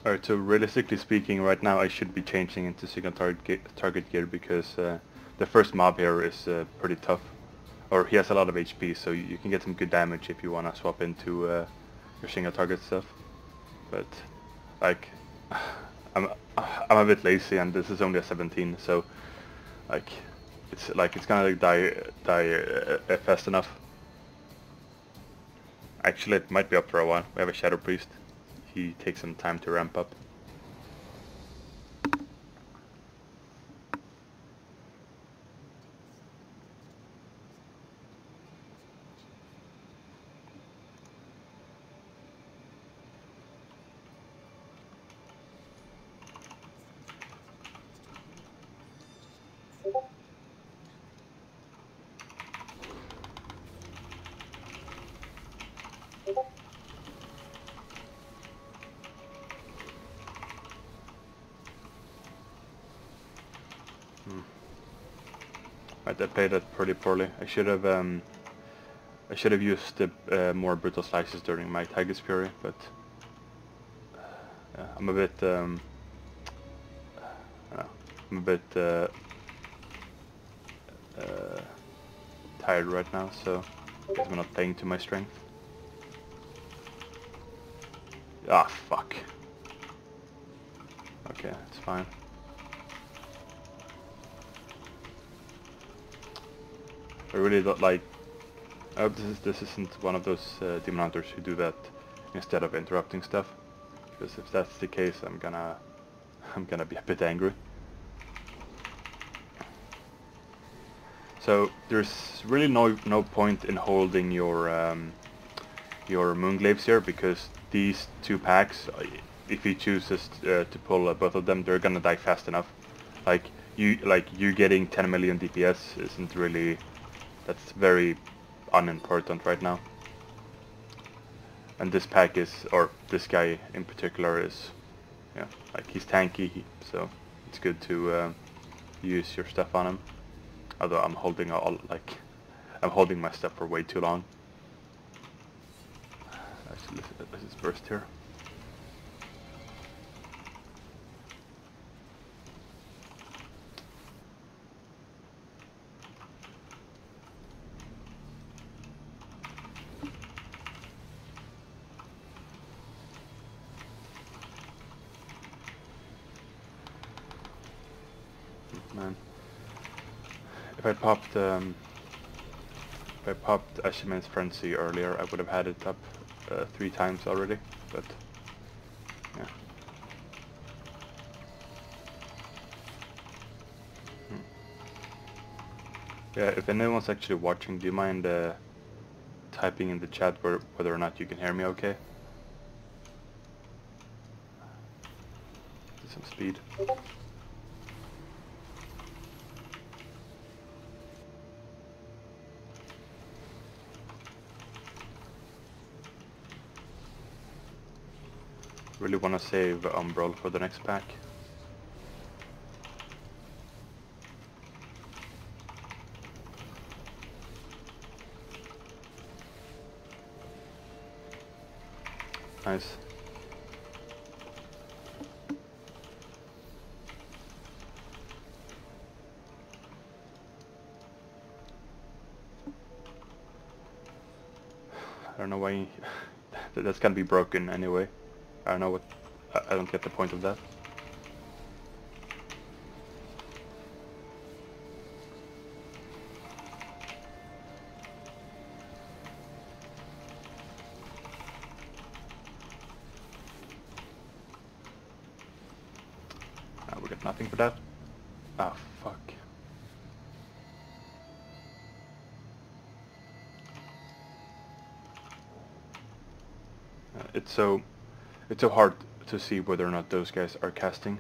Alright, so realistically speaking, right now I should be changing into single target gear because the first mob here is pretty tough. Or he has a lot of HP, so you can get some good damage if you want to swap into your single target stuff. But, like, I'm a bit lazy and this is only a 17, so it's gonna die fast enough. Actually, it might be up for a while. We have a Shadow Priest. He takes some time to ramp up. Right, I played that pretty poorly. I should have used more brutal slices during my Tiger's Fury, but I'm a bit tired right now, so I guess I'm not playing to my strength. Ah, fuck. Okay, it's fine. I really don't like. I hope this isn't one of those demon hunters who do that instead of interrupting stuff, because if that's the case, I'm gonna be a bit angry. So there's really no point in holding your Moonglaves here, because these two packs, if he chooses to pull both of them, they're gonna die fast enough. Like you getting 10 million DPS isn't really, that's very unimportant right now. And this pack is, or this guy in particular is, yeah, like he's tanky, so it's good to use your stuff on him. Although I'm holding I'm holding my stuff for way too long. Actually, let's just burst here. Man, if I popped Ashiman's Frenzy earlier, I would have had it up 3 times already, but yeah. Yeah, if anyone's actually watching, do you mind typing in the chat whether or not you can hear me okay? Get some speed. Really want to save Umbral for the next pack. Nice. I don't know why that's gonna be broken anyway. I don't know what. I don't get the point of that. Get nothing for that. Ah, fuck. It's so hard to see whether or not those guys are casting.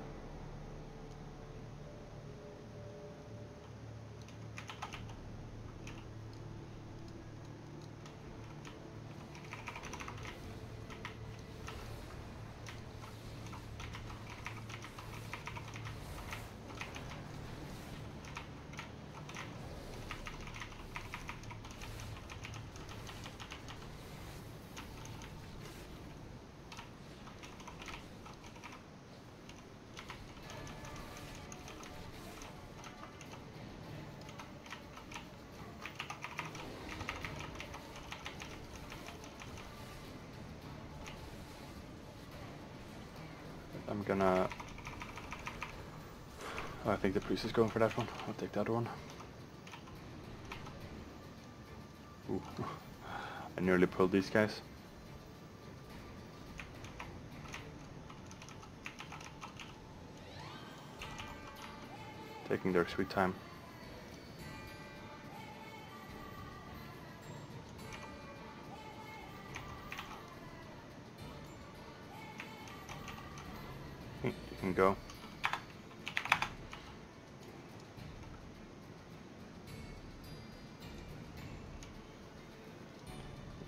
I'm gonna... Oh, I think the priest is going for that one. I'll take the other one. Ooh. I nearly pulled these guys. Taking their sweet time. You can go.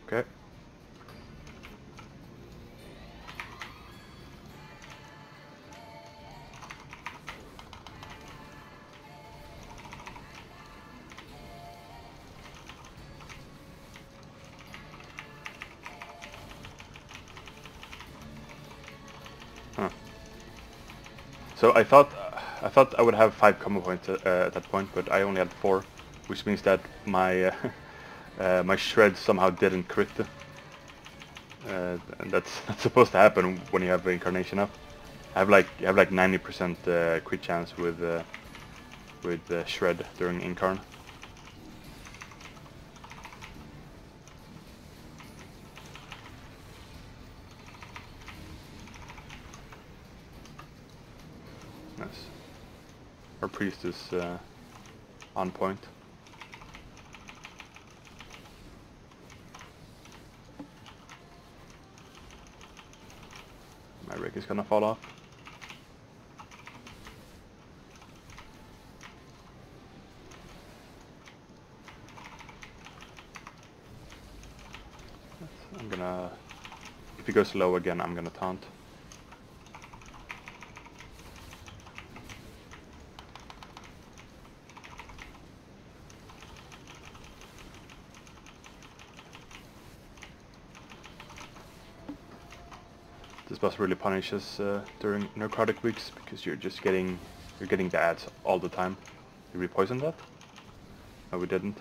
Okay. Huh. So I thought I would have 5 combo points at that point, but I only had 4, which means that my my shred somehow didn't crit. And that's supposed to happen when you have incarnation up. You have like 90% crit chance with shred during incarn. Nice. Our priest is on point. My rig is gonna fall off. I'm gonna... If he goes low again, I'm gonna taunt. This boss really punishes during necrotic weeks because you're getting the ads all the time. Did we poison that? No, we didn't.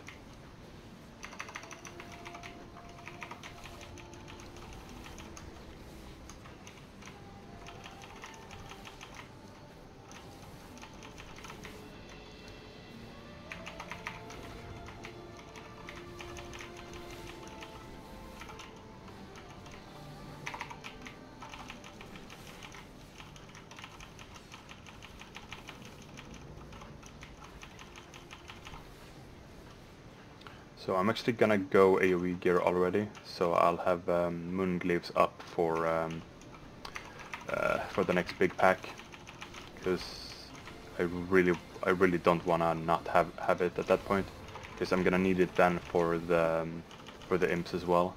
So I'm actually gonna go AoE gear already, so I'll have Moongleaves up for the next big pack, because I really don't wanna not have it at that point, because I'm gonna need it then for the imps as well.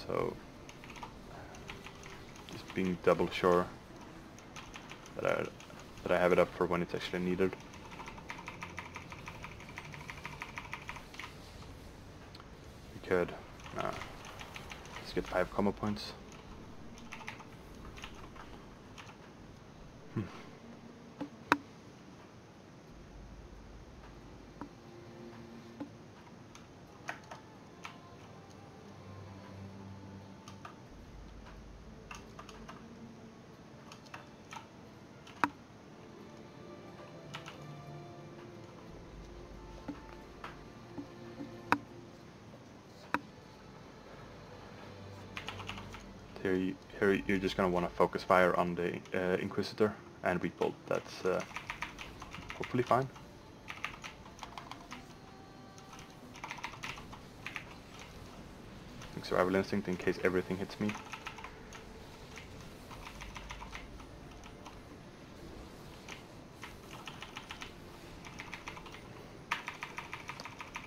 So just being double sure that I have it up for when it's actually needed. Could let's get 5 combo points. Here here you're just gonna want to focus fire on the Inquisitor and weak bolt. That's hopefully fine. Survival instinct in case everything hits me.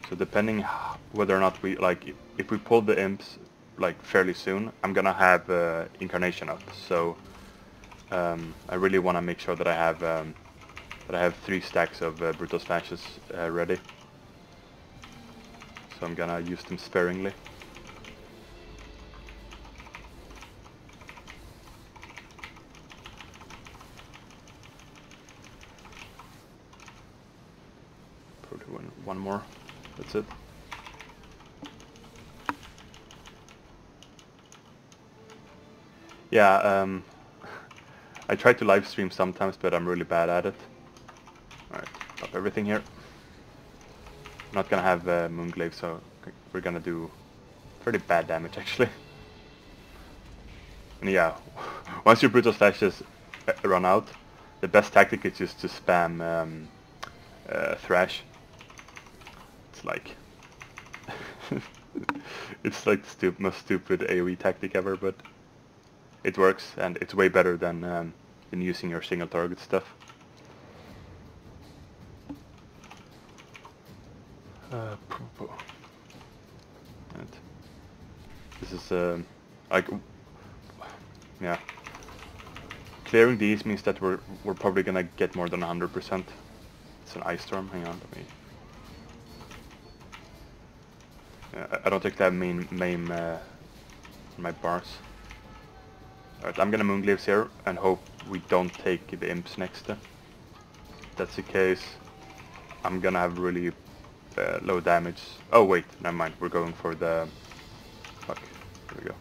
So depending whether or not we like, if we pull the imps like fairly soon, I'm gonna have incarnation up. So I really want to make sure that I have 3 stacks of brutal slashes ready. So I'm gonna use them sparingly. Probably one more. That's it. Yeah, I try to live stream sometimes, but I'm really bad at it. Alright, pop everything here. I'm not gonna have Moonglaive, so we're gonna do pretty bad damage actually. And yeah, once your brutal slashes run out, the best tactic is just to spam Thrash. It's like it's like the most stupid AoE tactic ever, but it works, and it's way better than using your single target stuff. And this is like, yeah. Clearing these means that we're probably gonna get more than 100%. It's an ice storm. Hang on, let me. I don't think that maim my bars. Alright, I'm gonna Moonglaves here and hope we don't take the imps next. If that's the case, I'm gonna have really low damage. Oh wait, never mind. We're going for the... Fuck. Here we go.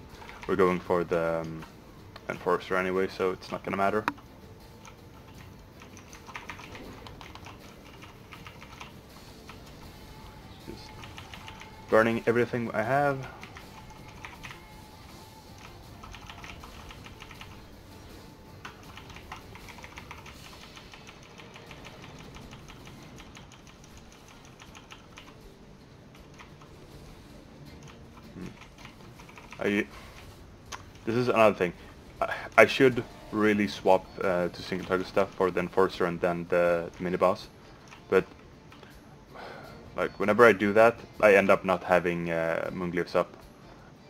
We're going for the Enforcer anyway, so it's not gonna matter. Just burning everything I have. This is another thing. I should really swap to single target stuff for the Enforcer and then the mini boss, but like whenever I do that, I end up not having Moonglyphs up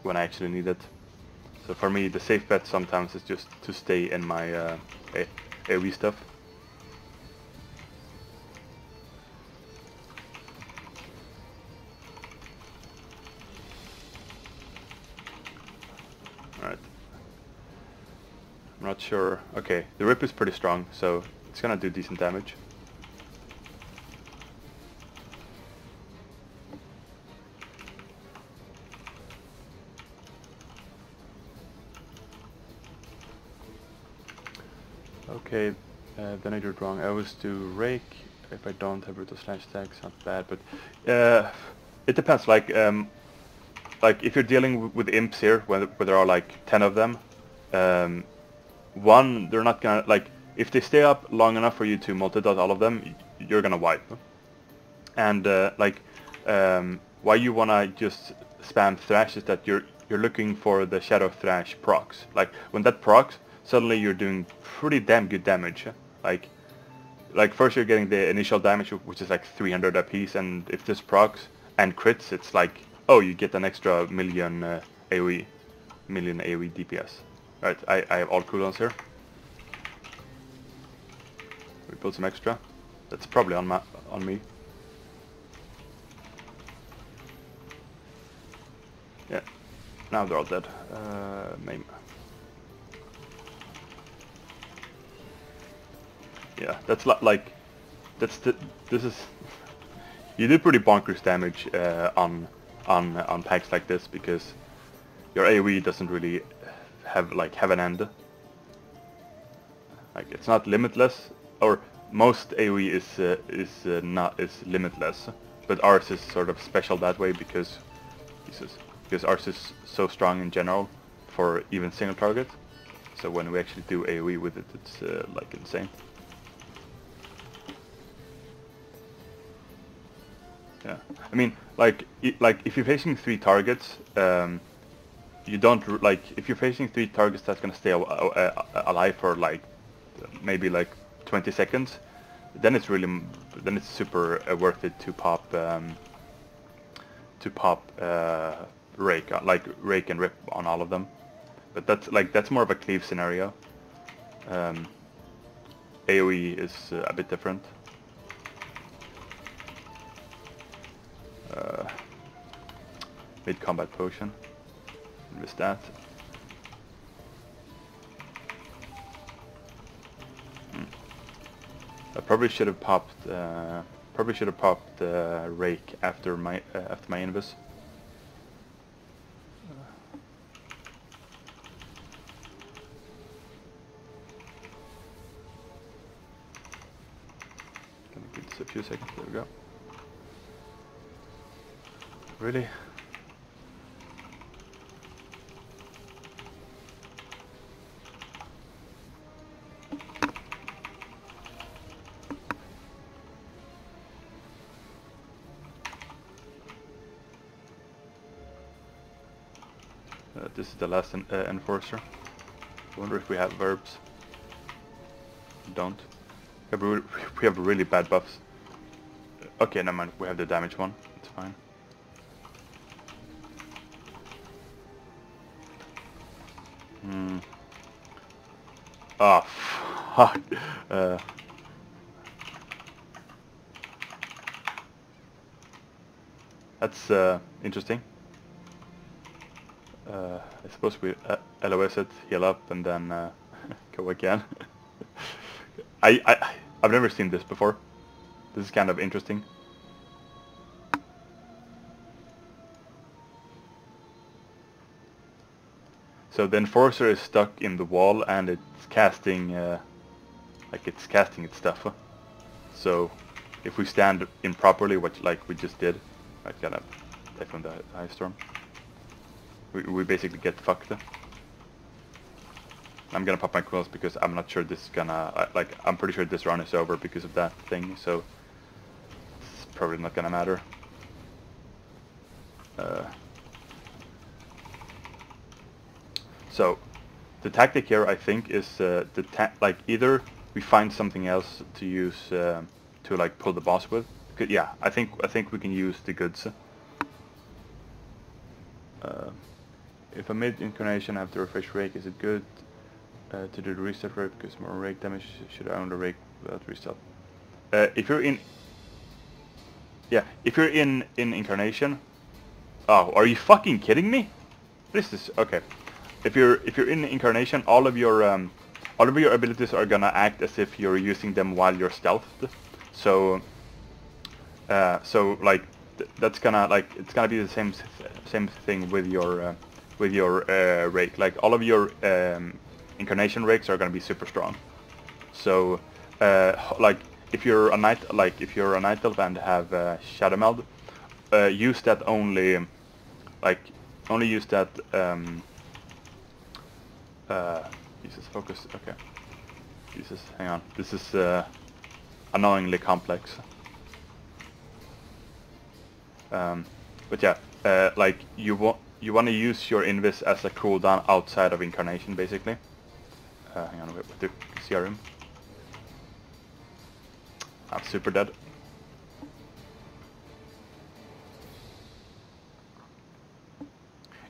when I actually need it. So for me, the safe bet sometimes is just to stay in my AoE stuff. Alright. I'm not sure. Okay, the rip is pretty strong, so it's gonna do decent damage. Okay, then I did wrong. I always do Rake. If I don't have Brutal Slash stacks, not bad, but it depends. Like if you're dealing with imps here, where there are like 10 of them, one, they're not gonna, like, if they stay up long enough for you to multi-dot all of them, you're gonna wipe. And why you wanna just spam Thrash is that you're looking for the Shadow Thrash procs. Like when that procs, suddenly you're doing pretty damn good damage. Like first you're getting the initial damage, which is like 300 apiece, and if this procs and crits, it's like, oh, you get an extra million AoE DPS. Right, I have all cooldowns here. We build some extra. That's probably on me. Yeah, now they're all dead. Maim. Yeah, that's like this is you do pretty bonkers damage on packs like this, because your AoE doesn't really have an end. Like it's not limitless, or most AoE is limitless, but ours is sort of special that way because ours is so strong in general for even single target. So when we actually do AoE with it, it's like insane. Yeah, I mean, like if you're facing 3 targets, you don't like if you're facing 3 targets that's gonna stay alive for like maybe like 20 seconds. Then it's really super worth it to pop rake rake and rip on all of them. But that's more of a cleave scenario. AoE is a bit different. Mid combat potion. Invest that. I probably should have popped. Rake after my invis. Gonna give this a few seconds. There we go. Really? This is the last enforcer. I wonder if we have verbs. We don't. We have really bad buffs. Okay, never mind. We have the damage one. It's fine. Oh, fuck. That's interesting. I suppose we LOS it, heal up, and then go again. I've never seen this before. This is kind of interesting. So the enforcer is stuck in the wall, and it's casting its stuff. So if we stand improperly, like we just did, like gotta take from the ice storm. We basically get fucked. I'm gonna pop my quills because I'm not sure this is gonna I'm pretty sure this run is over because of that thing, so it's probably not gonna matter. So the tactic here, I think, is either we find something else to use to like pull the boss with. Yeah, I think we can use the goods. If a mid-incarnation after a fresh rake, is it good to do the restart rake because more rake damage? Should I own the rake without restart? If you're in... Yeah, if you're in incarnation... Oh, are you fucking kidding me? This is... Okay. If you're in incarnation, all of your abilities are gonna act as if you're using them while you're stealthed. So... like... That's gonna, like... It's gonna be the same thing with your rake. Like all of your incarnation rakes are gonna be super strong. So like if you're a night elf and have shadow meld, use that only use that Jesus, focus. Okay, Jesus, hang on, this is annoyingly complex. But yeah, like you want to use your invis as a cooldown outside of incarnation, basically. Hang on, with the CRM. I'm super dead.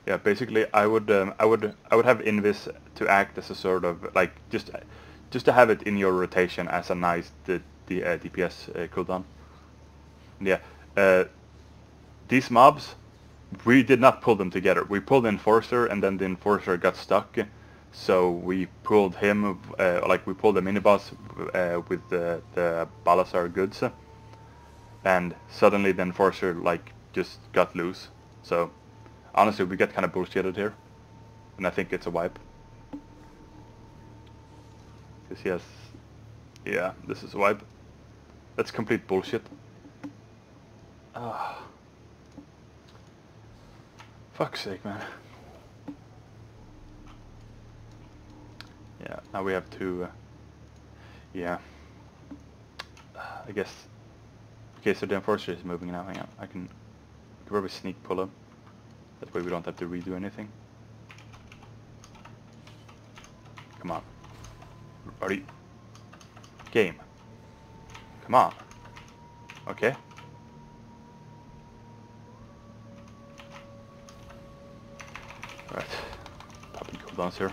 Yeah, basically, I would have invis to act as a sort of like just to have it in your rotation as a nice DPS cooldown. Yeah. These mobs, we did not pull them together. We pulled the Enforcer, and then the Enforcer got stuck. So we pulled him, we pulled the mini-boss with the Balasar goods. And suddenly the Enforcer, just got loose. So, honestly, we get kind of bullshitted here. And I think it's a wipe. Because yes, yeah, this is a wipe. That's complete bullshit. Ah. Fuck's sake, man. Yeah, now we have to... yeah. I guess... Okay, so the Enforcer is moving now. Hang on. I can probably sneak pull him. That way we don't have to redo anything. Come on. Ready? Game. Come on. Okay. Right. Popping cooldowns here.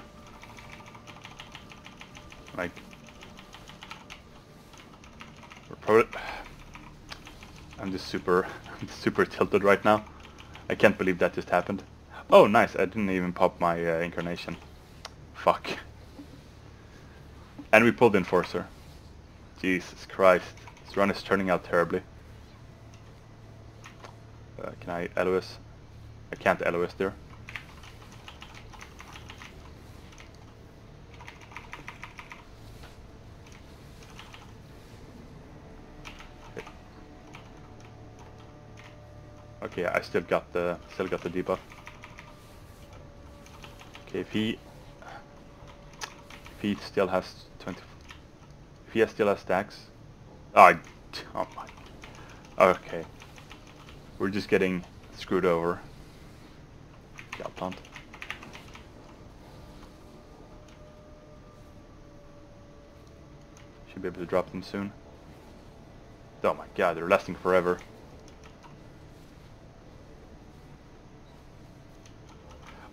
Like... we're probably... I'm just super tilted right now. I can't believe that just happened. Oh, nice. I didn't even pop my incarnation. Fuck. And we pulled the Enforcer. Jesus Christ. This run is turning out terribly. Can I LOS? I can't LOS there. Okay, I still got the debuff. Okay, if he still has 20, if he still has stacks. Oh my. Okay, we're just getting screwed over. Galpont. Should be able to drop them soon. Oh my god, they're lasting forever.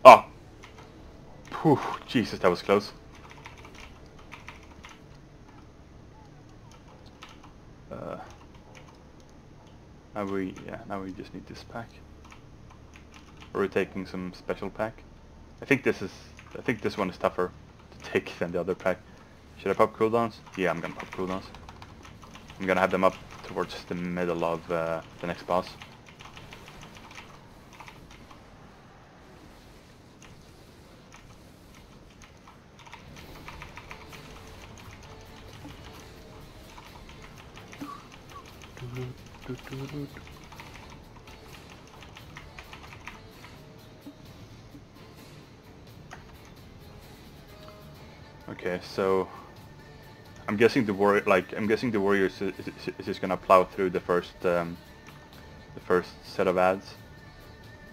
Oh! Whew, Jesus, that was close. Now we just need this pack. Or we're taking some special pack. I think this one is tougher to take than the other pack. Should I pop cooldowns? Yeah, I'm gonna pop cooldowns. I'm gonna have them up towards the middle of the next boss. Okay, so I'm guessing the warrior, is just gonna plow through the first set of ads,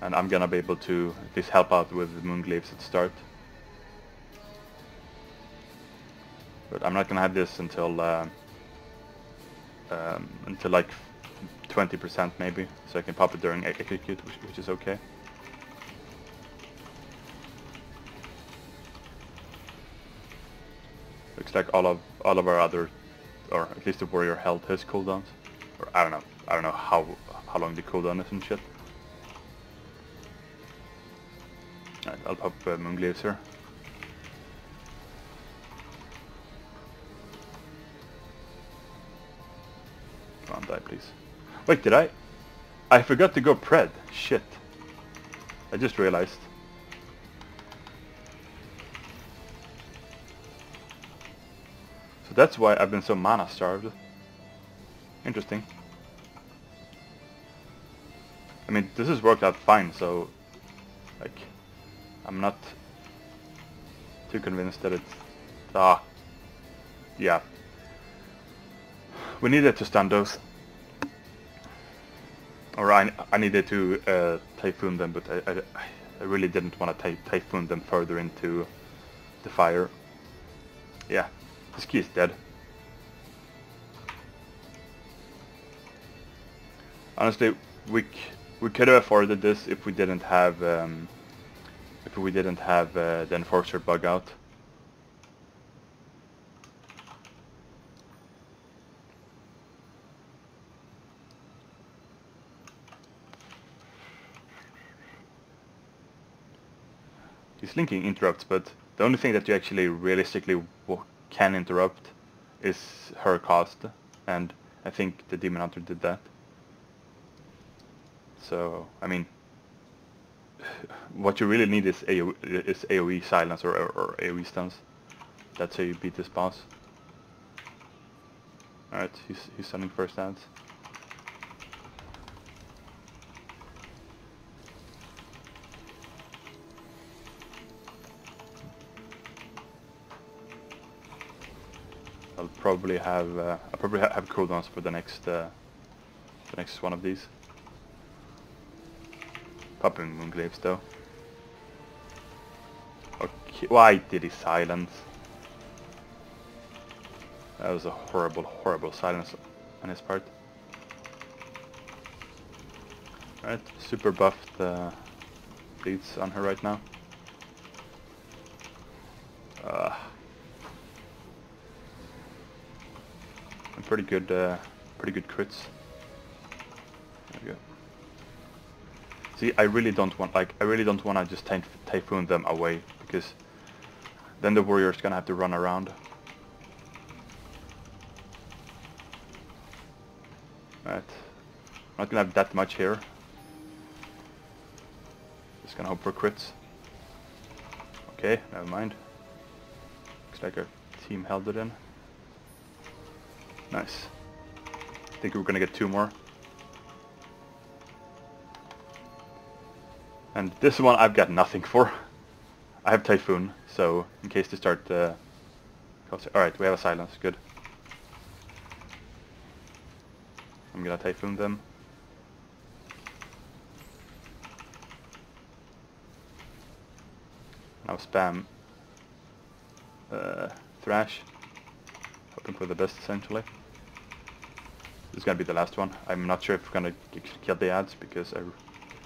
and I'm gonna be able to at least help out with the moongleaves at the start. But I'm not gonna have this until like 20% maybe, so I can pop it during execute, which is okay. Looks like all of our other, or at least the warrior held his cooldowns, or I don't know how long the cooldown is and shit. Alright, I'll pop moongleaves here. Come on, die please. Wait, did I? I forgot to go pred. Shit. I just realized. So that's why I've been so mana starved. Interesting. I mean, this has worked out fine, so like I'm not too convinced that it's yeah. We needed to stun those. Or I needed to typhoon them, but I really didn't want to typhoon them further into the fire. Yeah, this key is dead. Honestly, we could have afforded this if we didn't have the Enforcer bug out. He's linking interrupts, but the only thing that you actually realistically can interrupt is her cost, and I think the Demon Hunter did that. So, I mean, what you really need is AoE silence or AoE stuns. That's how you beat this boss. Alright, he's stunning first ads. probably have have cooldowns for the next one of these. Popping Moonglaves though. Okay, why did he silence? That was a horrible, horrible silence on his part. Alright, super buffed bleeds on her right now. And pretty good crits. There we go. See, I really don't want to just typhoon them away, because then the warrior's gonna have to run around. Right, not gonna have that much here. Just gonna hope for crits. Okay, never mind. Looks like our team held it in. Nice. I think we're gonna get 2 more. And this one I've got nothing for. I have Typhoon, so in case they start... Alright, we have a silence, good. I'm gonna Typhoon them. Now spam Thrash. Hoping for the best, essentially. This is gonna be the last one. I'm not sure if we're gonna kill the ads, because I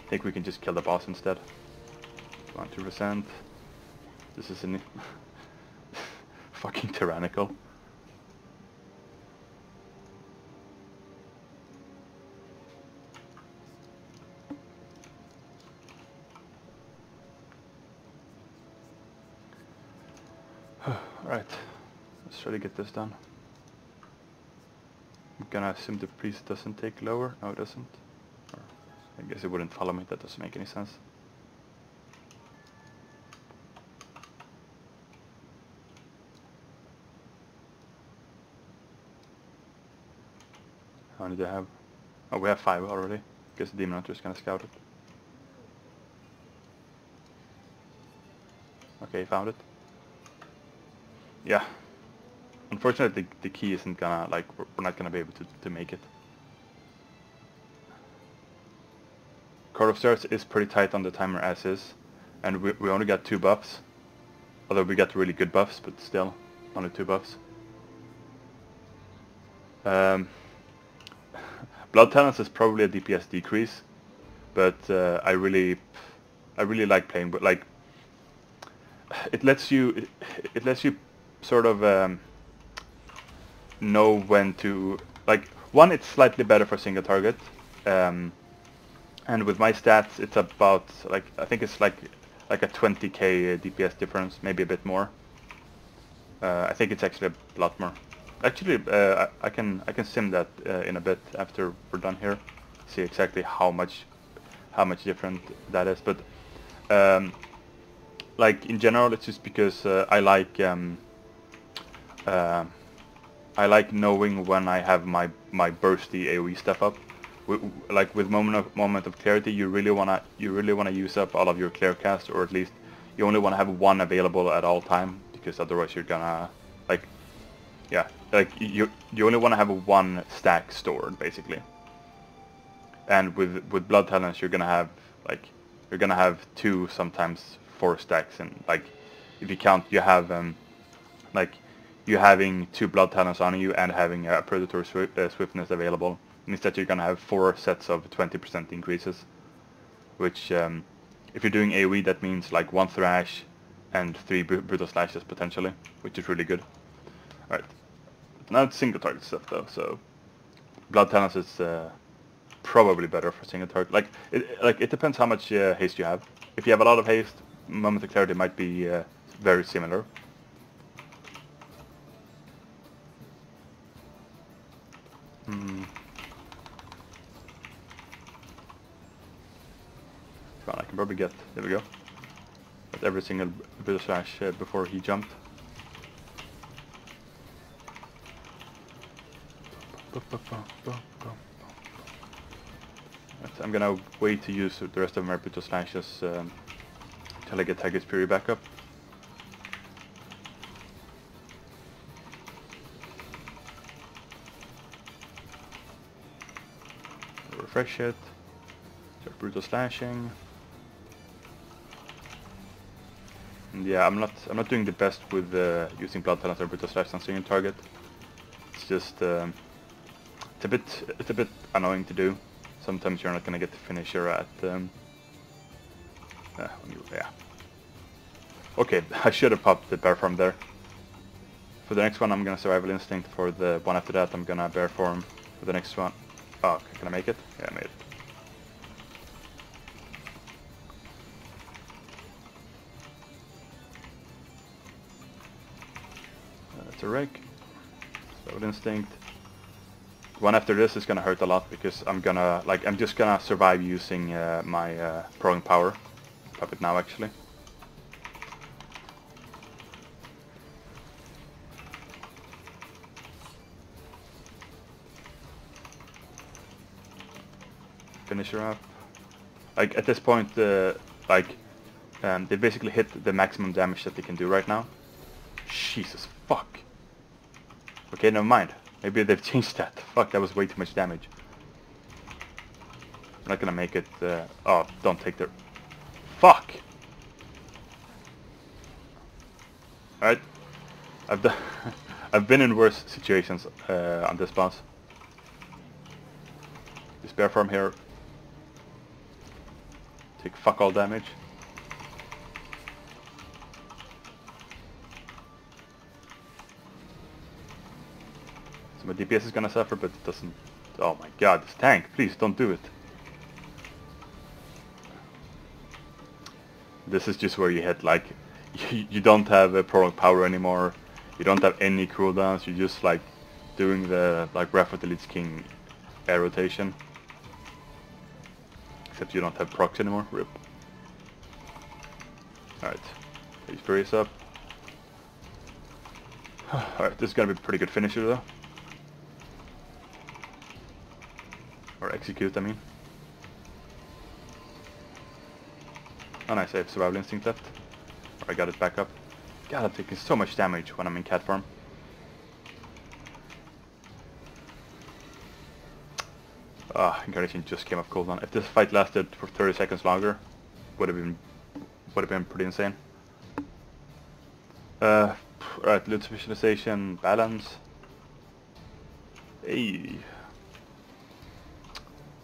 think we can just kill the boss instead. 100%. This is an fucking tyrannical. Alright, let's try to get this done. I'm gonna assume the priest doesn't take lower. No, it doesn't. Or I guess it wouldn't follow me. That doesn't make any sense. How many do I have? Oh, we have 5 already. Guess the Demon Hunter is gonna scout it. Okay, found it. Yeah. Unfortunately, the key isn't gonna, like, we're not gonna be able to make it. Court of Stars is pretty tight on the timer as is, and we only got 2 buffs. Although we got really good buffs, but still, only 2 buffs. Blood Talents is probably a DPS decrease, but I really like playing, but like it lets you sort of know when to, like, one, it's slightly better for single target, and with my stats it's about, like, I think it's like a 20k DPS difference, maybe a bit more. I think it's actually a lot more. Actually, I can sim that in a bit after we're done here, see exactly how much different that is. But like in general, it's just because I like knowing when I have my bursty AoE stuff up. Like with moment of clarity, you really wanna use up all of your clear cast, or at least you only wanna have 1 available at all time, because otherwise you're gonna, like, yeah, like you only want to have 1 stack stored, basically. And with Blood Talents, you're gonna have 2, sometimes 4 stacks, and like if you count, you have like you having 2 Blood Talents on you and having a Predator Swiftness available means that you're gonna have 4 sets of 20% increases. Which if you're doing AoE, that means like 1 Thrash and 3 Brutal Slashes potentially, which is really good. Alright. Now it's single target stuff though, so Blood Talents is probably better for single target. Like it depends how much haste you have. If you have a lot of haste, Moment of Clarity might be very similar. Come on, I can probably get, there we go, get every single bit of slash before he jumped. I'm gonna wait to use the rest of my brutal slashes till I get Tiger's Fury back up. refresh it. Start brutal slashing. And yeah, I'm not doing the best with using blood talents or brutal slash on single target. It's just it's a bit annoying to do. Sometimes you're not gonna get the finisher at yeah. Okay, I should have popped the bear form there. For the next one I'm gonna survival instinct. For the one after that I'm gonna bear form. For the next one, oh, okay, can I make it? Yeah, I made it. That's a wreck. Survival instinct. One after this is gonna hurt a lot because I'm just gonna survive using my prolonged power. Pop it now actually. Finish her up. Like at this point, they basically hit the maximum damage that they can do right now. Jesus fuck. Okay, never mind. Maybe they've changed that. Fuck, that was way too much damage. I'm not gonna make it. Oh, don't take their. Fuck. All right. I've done. I've been in worse situations on this boss. This bear form here. Take fuck all damage. So my DPS is gonna suffer, but it doesn't. Oh my god, this tank! Please don't do it. This is just where you hit like you don't have a prolonged power anymore. You don't have any cooldowns. You're just like doing the Wrath of the Lich King air rotation. Except you don't have procs anymore. Rip. Alright. He's furious up. Alright, this is gonna be a pretty good finisher though. Or execute, I mean. Oh nice, I have survival instinct left. Or I got it back up. God, I'm taking so much damage when I'm in cat form. Ah, Incarnation just came off cooldown. If this fight lasted for 30 seconds longer, would have been pretty insane. Right, loot specialization, balance. Hey,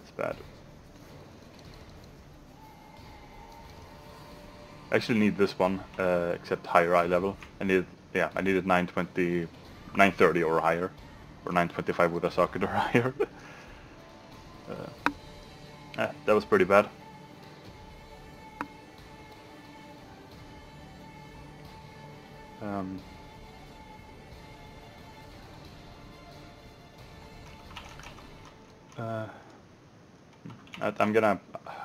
it's bad. I actually need this one, except higher eye level. I needed 920, 930 or higher, or 925 with a socket or higher. That was pretty bad.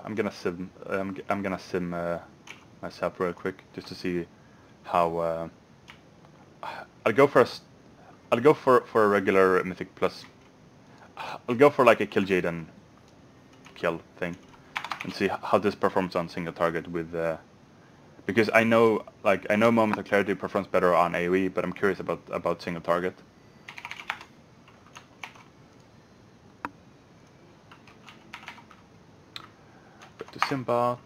I'm gonna sim myself real quick just to see how I'll go for a regular Mythic plus. I'll go for like a kill Jaden kill thing and see how this performs on single target with because I know Moment of Clarity performs better on AoE, but I'm curious about single target. Back to Simbot,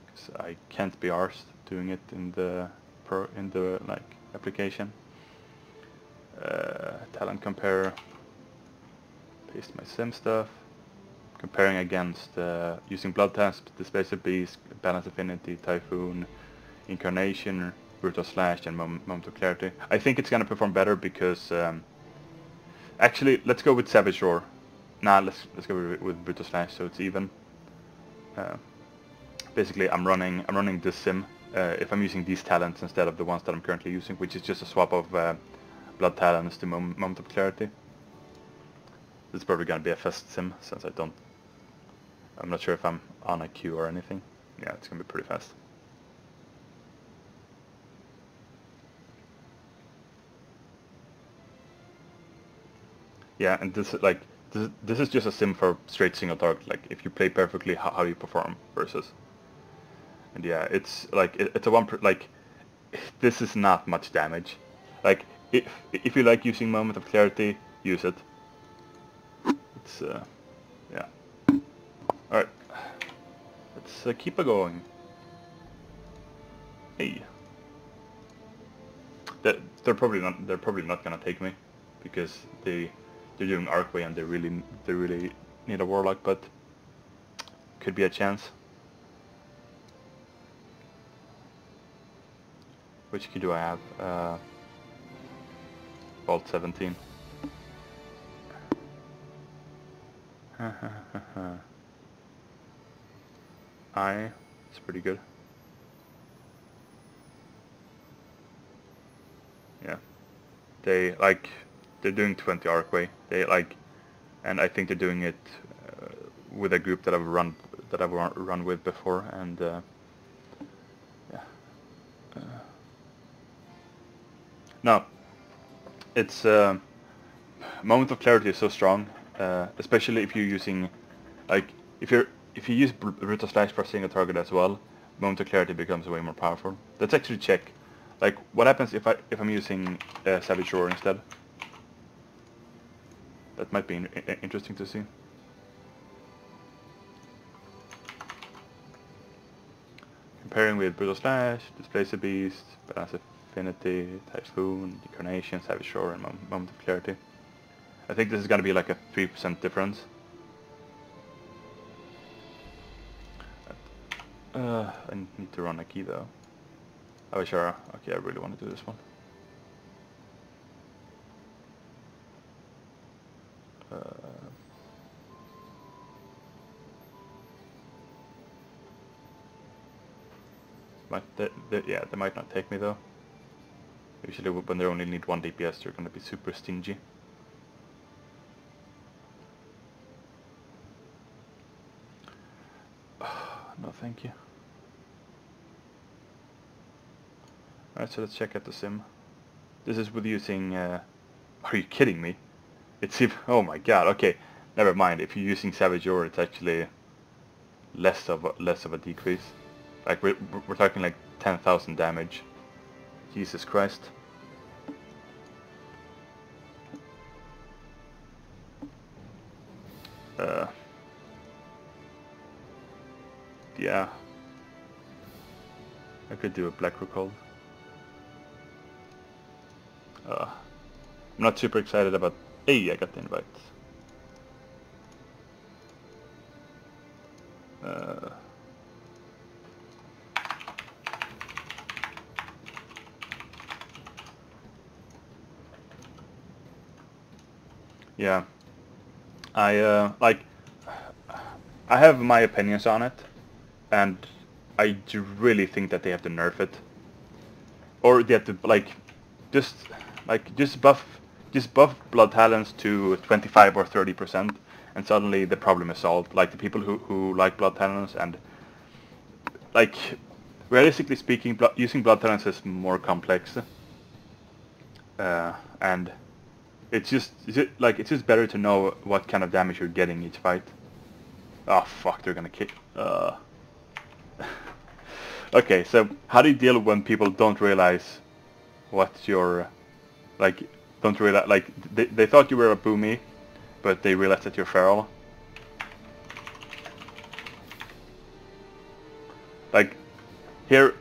because I can't be arsed doing it in the application. Talent compare. Paste my sim stuff. Comparing against using blood test, Displacer Beast, Balance Affinity, Typhoon, Incarnation, Brutal Slash, and Moment of Clarity. I think it's gonna perform better because actually let's go with Savage Roar. Nah, let's go with Brutal Slash so it's even. Basically, I'm running this sim if I'm using these talents instead of the ones that I'm currently using, which is just a swap of blood talents to Moment of Clarity. This is probably gonna be a fast sim since I'm not sure if I'm on a queue or anything. Yeah, it's gonna be pretty fast. Yeah, and this is just a sim for straight single target. Like if you play perfectly, how you perform versus. And yeah, it's like it's a this is not much damage. Like if you like using Moment of Clarity, use it. It's yeah. Alright. Let's keep it going. Hey. They're probably not gonna take me because they're doing Arcway and they really need a warlock, but could be a chance. Which key do I have? Vault 17. It's pretty good. Yeah. They're doing 20 Arcway. And I think they're doing it with a group that I've run with before, and yeah. No, it's Moment of Clarity is so strong, especially if you're using, if you use Brutal Slash per single target as well, Moment of Clarity becomes way more powerful. Let's actually check. What happens if I'm using Savage Roar instead? That might be interesting to see. Comparing with Brutal Slash, Displace the Beast, Balance Affinity, Typhoon, Incarnation, Savage Roar, and Moment of Clarity. I think this is gonna be like a 3% difference. I need to run a key though. Oh sure, okay, I really want to do this one. Yeah, they might not take me though. Usually when they only need 1 DPS, they're gonna be super stingy. No, thank you. Alright, so let's check out the sim. This is with using... are you kidding me? It's even... Oh my god, okay. Never mind, if you're using Savage Roar, it's actually less of a decrease. Like, we're talking like 10,000 damage. Jesus Christ. Yeah. I could do a Black Recall. I'm not super excited about... Hey, I got the invite. Yeah. I have my opinions on it, and I do really think that they have to nerf it. Or they have to just buff Blood Talents to 25 or 30%, and suddenly the problem is solved. Like the people who like Blood Talents, and like realistically speaking, using Blood Talents is more complex, and it's just better to know what kind of damage you're getting each fight. Oh fuck, they're gonna kick. Okay, so how do you deal when people don't realize what you're don't realize, they thought you were a boomy, but they realized that you're feral? Like, here,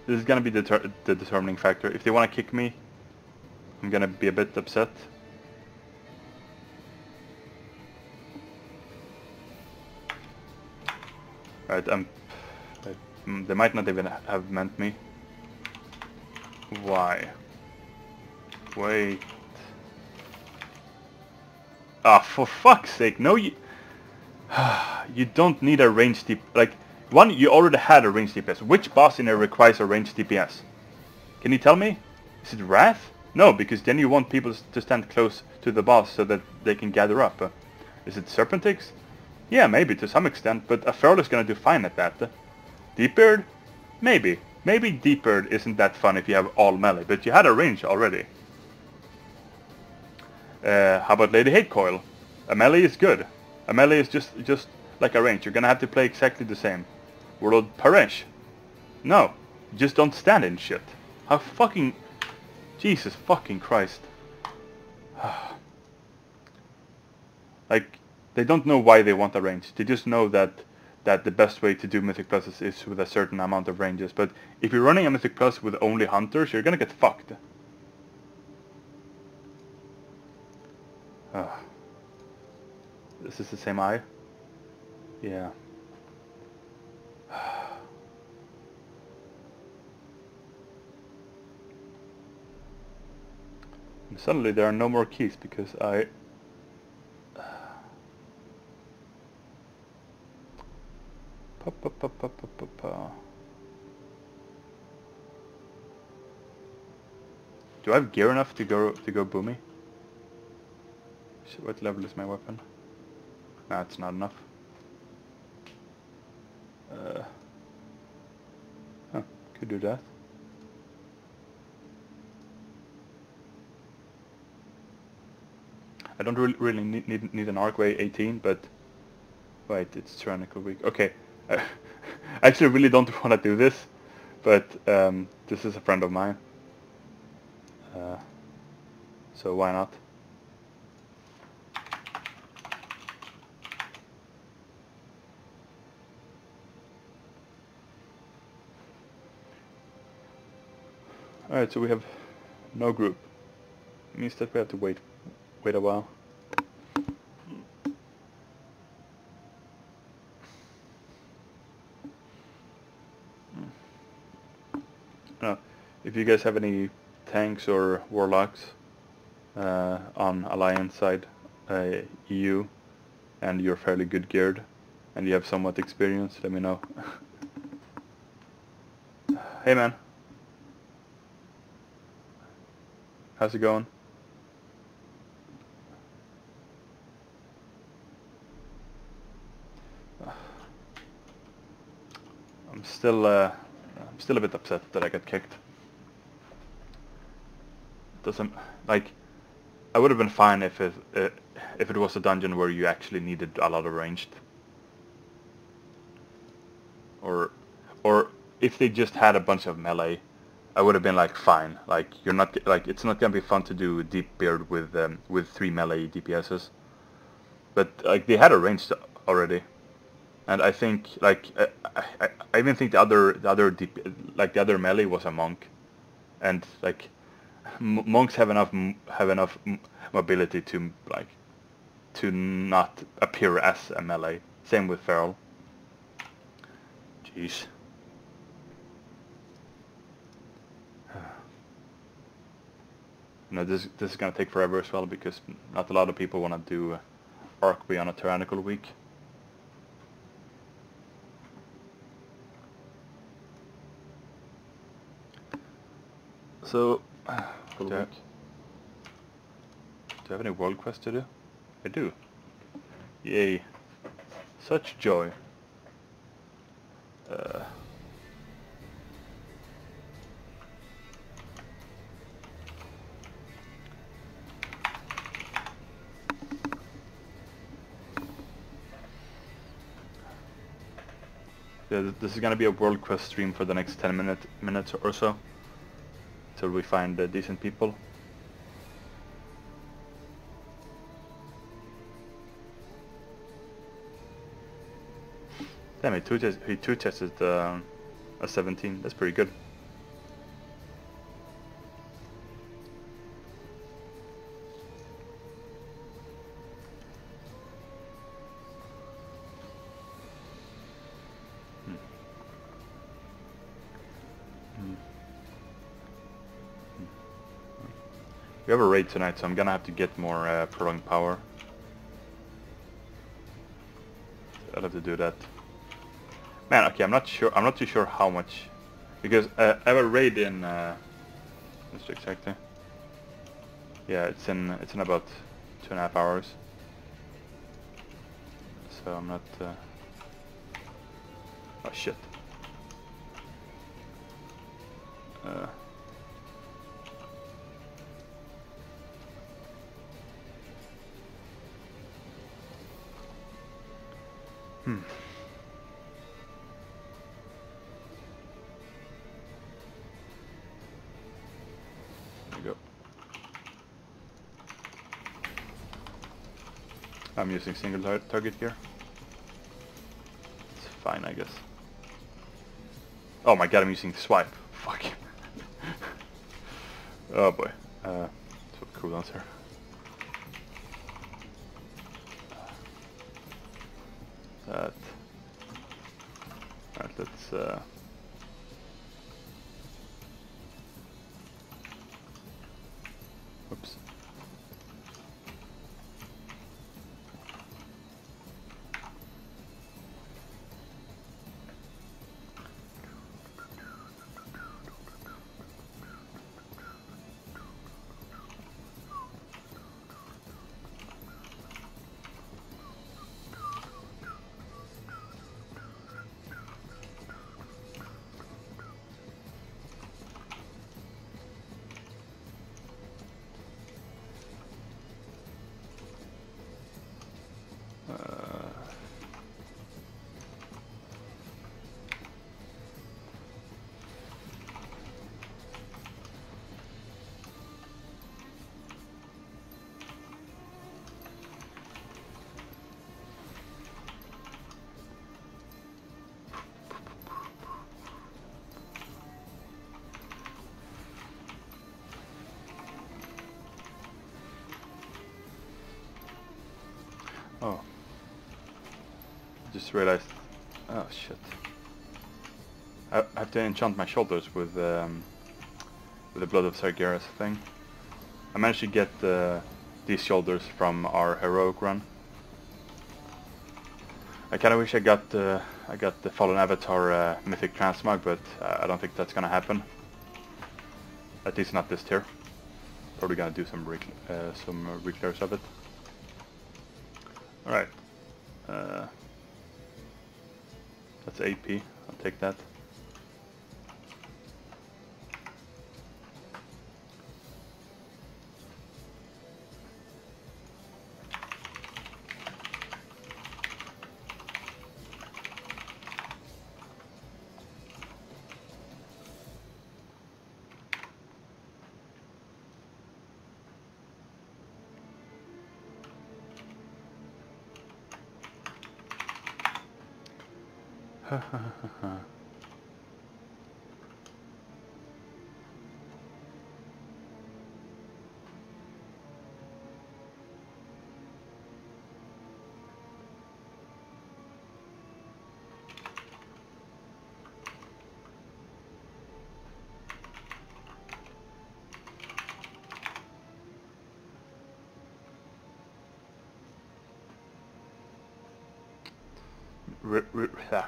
this is gonna be the determining factor. If they want to kick me, I'm gonna be a bit upset. Right, they might not even have meant me. Why? Wait. Ah, for fuck's sake, no, you don't need a range DPS. Like, one, you already had a range DPS. Which boss in there requires a range DPS? Can you tell me? Is it Wrath? No, because then you want people to stand close to the boss so that they can gather up. Is it Serpentix? Yeah, maybe to some extent, but a Feral is gonna do fine at that. Deepbeard? Maybe. Maybe Deepbeard isn't that fun if you have all melee, but you had a range already. How about Lady Hate Coil? A melee is good. A melee is just like a range. You're gonna have to play exactly the same. Warlord Paresh? No. Just don't stand in shit. How fucking... Jesus fucking Christ. Like, they don't know why they want a range. They just know that that the best way to do Mythic Pluses is with a certain amount of ranges. But if you're running a Mythic Plus with only Hunters, you're gonna get fucked. This is the same eye? Yeah. And suddenly there are no more keys because I... Do I have gear enough to go boomy? Shit, what level is my weapon? Nah, it's not enough. Huh, could do that. I don't really need an Arcway 18, but wait, it's tyrannical week. Okay, I actually really don't want to do this, but this is a friend of mine, so why not? Alright, so we have no group. It means that we have to wait a while. Now, if you guys have any tanks or warlocks on Alliance side, EU, and you're fairly good geared, and you have somewhat experience, let me know. Hey man. How's it going? I'm still a bit upset that I got kicked. Doesn't like I would have been fine if it was a dungeon where you actually needed a lot of ranged, or if they just had a bunch of melee, I would have been like fine. Like you're not like it's not gonna be fun to do deep beard with 3 melee DPSs, but like they had a ranged already. And I think, like, I even think the other melee was a monk, and like, monks have enough mobility to to not appear as a melee. Same with feral. Jeez. This is gonna take forever as well because not a lot of people want to do Arcway on a tyrannical week. So, do I have any world quests to do? I do. Yay. Such joy. Yeah, this is gonna be a world quest stream for the next 10 minutes or so. Till we find decent people. Damn, he two-tested a 17. That's pretty good. We have a raid tonight, so I'm gonna have to get more prolonged power. I'll have to do that. Man, okay, I'm not too sure how much, because I have a raid in. Let's check exactly. Yeah, it's in about 2.5 hours. So I'm not. Oh shit. There you go. I'm using single target here. It's fine, I guess. Oh my god, I'm using swipe. Fuck. Oh boy. So cooldowns here. That. Alright, let's oops. Oh. Just realized. Oh shit. I have to enchant my shoulders with the Blood of Sargeras thing. I managed to get these shoulders from our heroic run. I kind of wish I got the Fallen Avatar Mythic transmog, but I don't think that's gonna happen. At least not this tier. Probably gonna do some reclears of it. Alright. That's AP. I'll take that. Ha ha ha ha.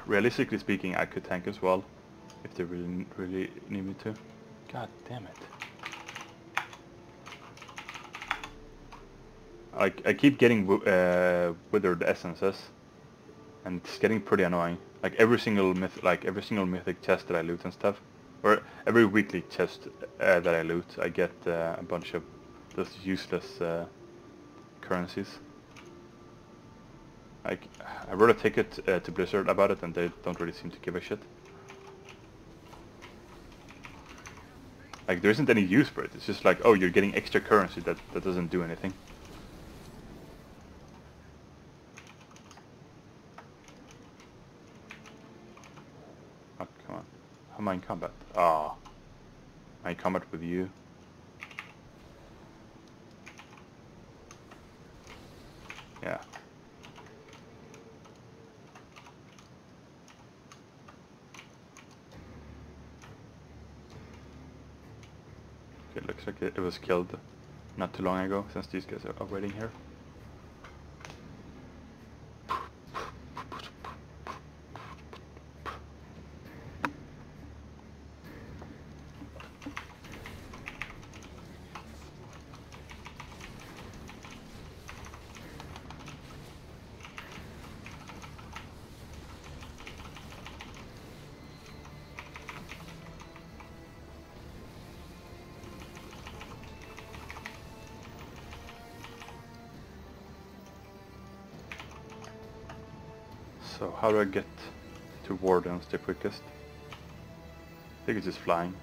Realistically speaking, I could tank as well, if they really need me to. God damn it! I keep getting withered essences, and it's getting pretty annoying. Like every single mythic chest that I loot and stuff, or every weekly chest that I loot, I get a bunch of those useless currencies. Like, I wrote a ticket to Blizzard about it, and they don't really seem to give a shit. Like, there isn't any use for it. It's just like, oh, you're getting extra currency that doesn't do anything. Oh, come on. How am I in combat? Ah. Am I in combat with you? Yeah. It looks like it was killed not too long ago, since these guys are waiting here. So how do I get to Wardens the quickest? I think it's just flying.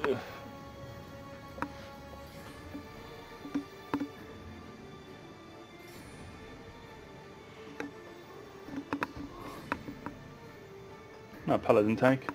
Ugh. a paladin tank.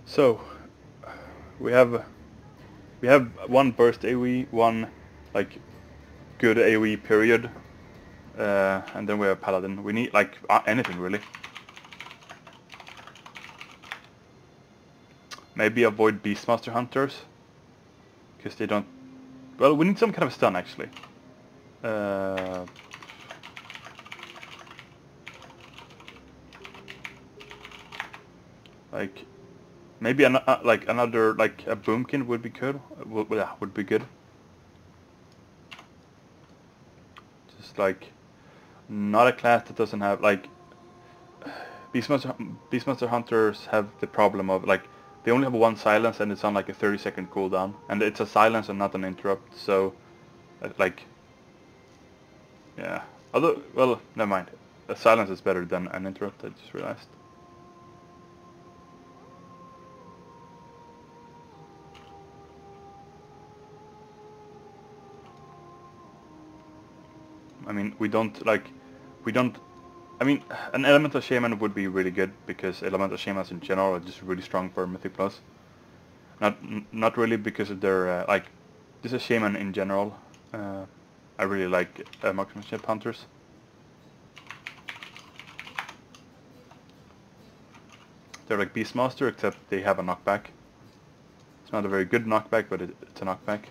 So we have one burst AoE, one like good AoE period, and then we have paladin. We need like anything really. Maybe avoid Beastmaster hunters because they don't. Well, we need some kind of stun actually. Like maybe like another like a boomkin would be good. Would be good. Just like not a class that doesn't have like Beastmaster hunters have the problem of like they only have one silence and it's on like a 30-second cooldown, and it's a silence and not an interrupt. So like yeah. Although well, never mind. A silence is better than an interrupt. I just realized. I mean, we don't. I mean, an Elemental Shaman would be really good because Elemental Shamans in general are just really strong for Mythic Plus. Not really because of their like. This is Shaman in general. I really like marksmanship hunters. They're like Beastmaster, except they have a knockback. It's not a very good knockback, but it's a knockback.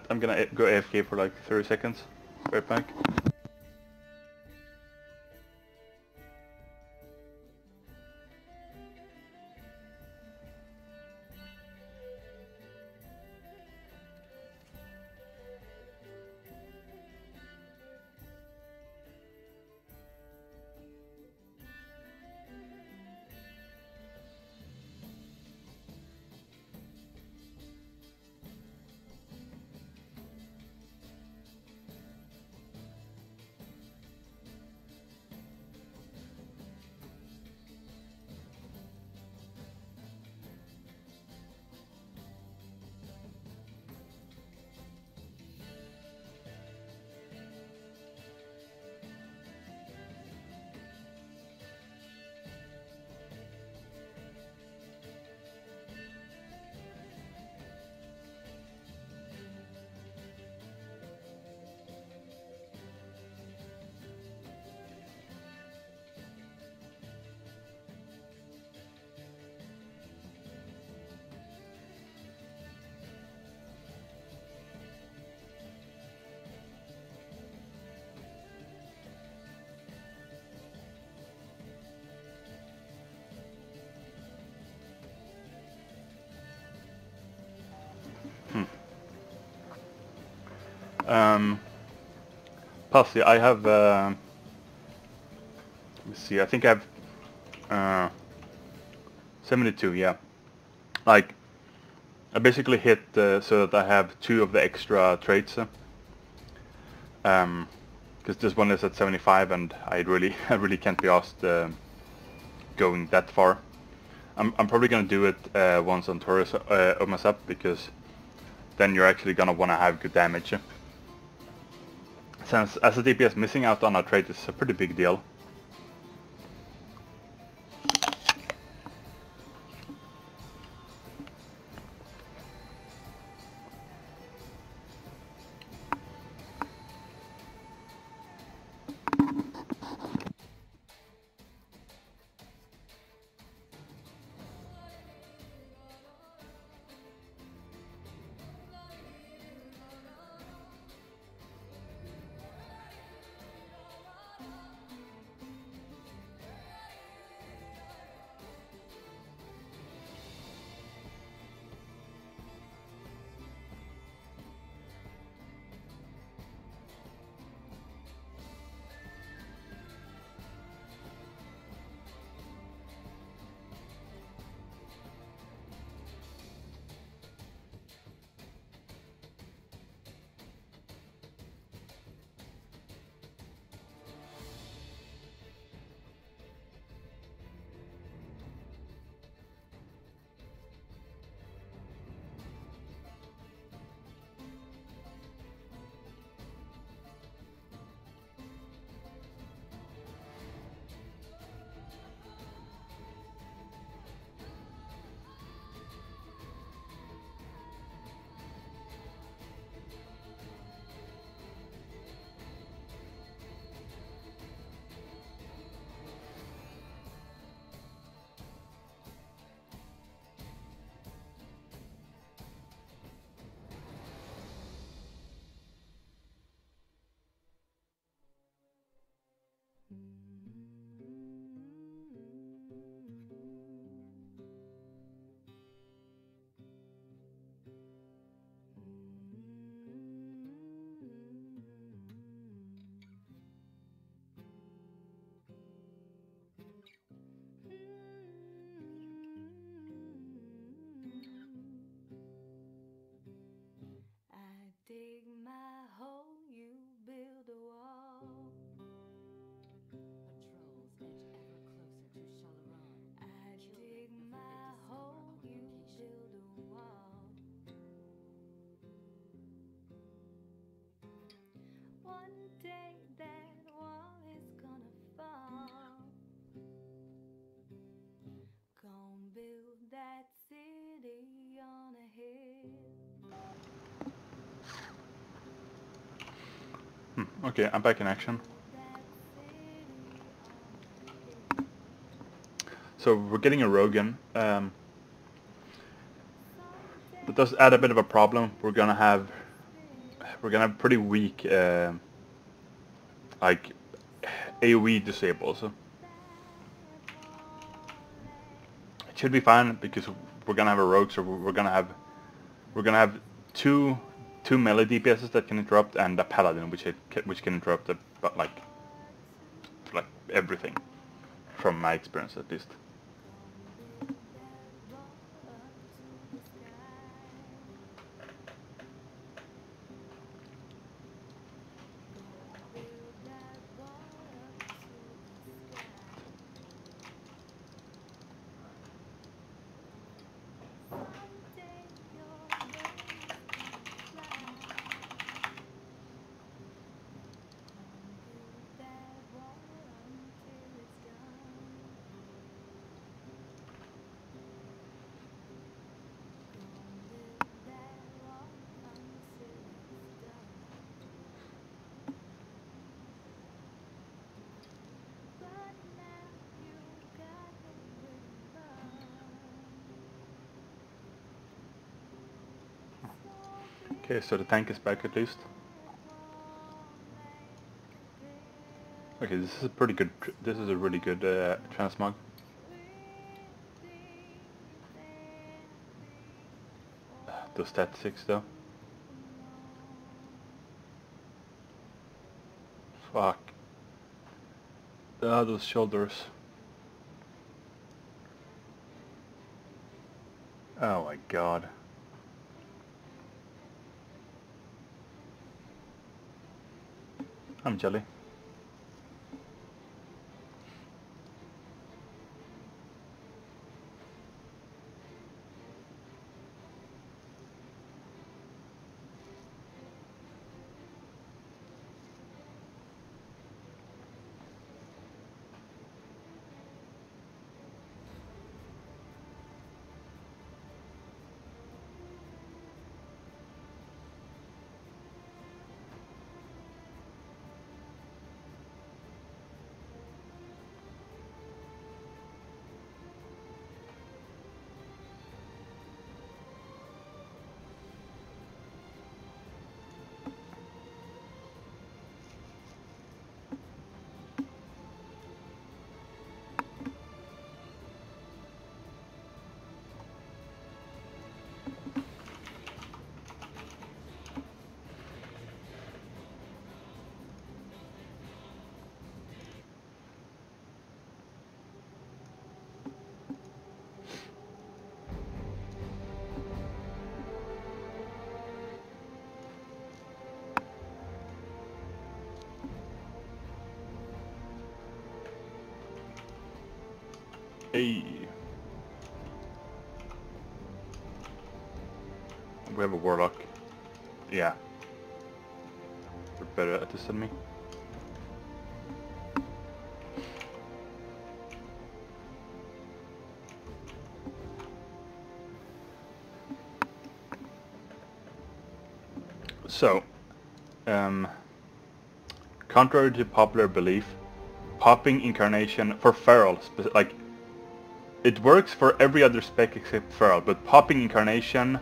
I'm gonna go AFK for like 30 seconds. Right back. Pussy, I have, let me see, I think I have 72, yeah. Like, I basically hit so that I have 2 of the extra traits. Because this one is at 75 and I really can't be asked going that far. I'm probably gonna do it once on Taurus opens up, because then you're actually gonna wanna have good damage. Since as a DPS missing out on a trait is a pretty big deal. Okay, I'm back in action. So we're getting a Rogan. That does add a bit of a problem. We're gonna have pretty weak like AoE disable. So it should be fine because we're gonna have a rogue. So we're gonna have two melee DPSs that can interrupt and a paladin which can interrupt but like everything, from my experience at least. Okay, so the tank is back at least. Okay, this is a pretty good. This is a really good transmog. Those stat 6 though. Fuck. Ah, those shoulders. Oh my god. I'm jelly. Hey. We have a warlock. Yeah. You're better at this than me. So, contrary to popular belief, popping incarnation for feral, like, it works for every other spec except feral, but popping incarnation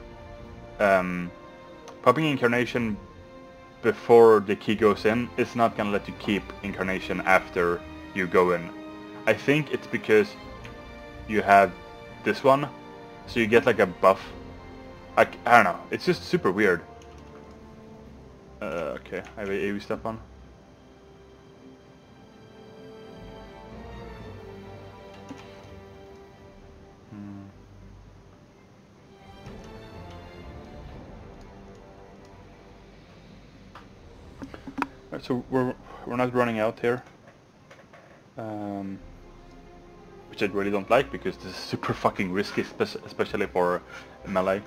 before the key goes in is not gonna let you keep incarnation after you go in. I think it's because you have this one, so you get like a buff. I don't know, it's just super weird. Okay, I have a AoE stuff on. Right, so we're not running out here, which I really don't like because this is super fucking risky, especially for melee.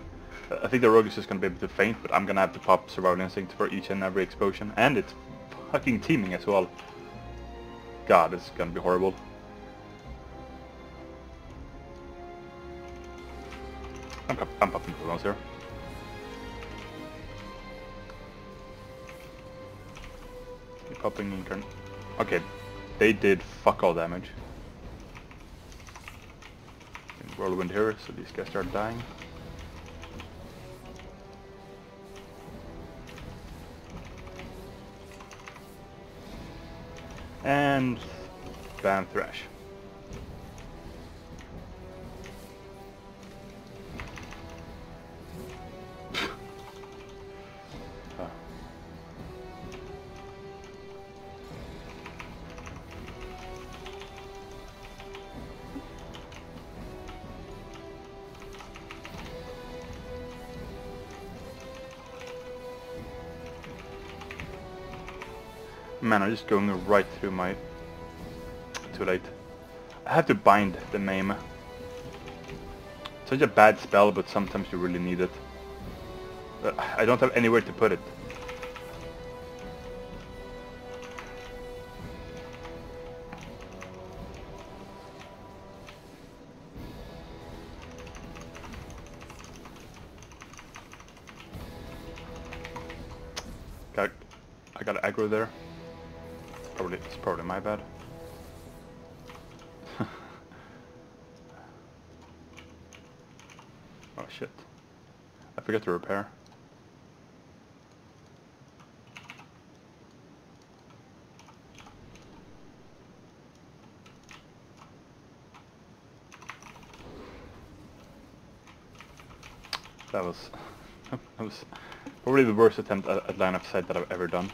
I think the rogue is just gonna be able to feint, but I'm gonna have to pop survival instinct for each and every explosion, and it's fucking teaming as well. God, it's gonna be horrible. I'm popping cooldowns here. Hopping incarn. Okay, they did fuck all damage. Whirlwind here, so these guys start dying. And bam, Thrash. Oh. Man, I'm just going right through my... Too late. I have to bind the Maim. Such a bad spell, but sometimes you really need it. I don't have anywhere to put it. I got aggro there. It's probably my bad. Oh shit. I forgot to repair. That was probably the worst attempt at line of sight that I've ever done.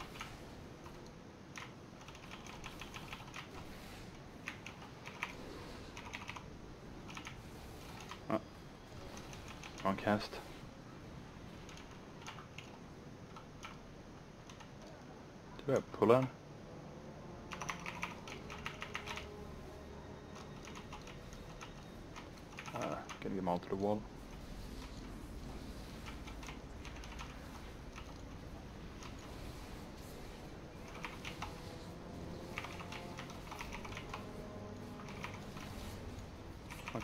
Oh. Wrong cast. Do I pull on? Getting them all to the wall.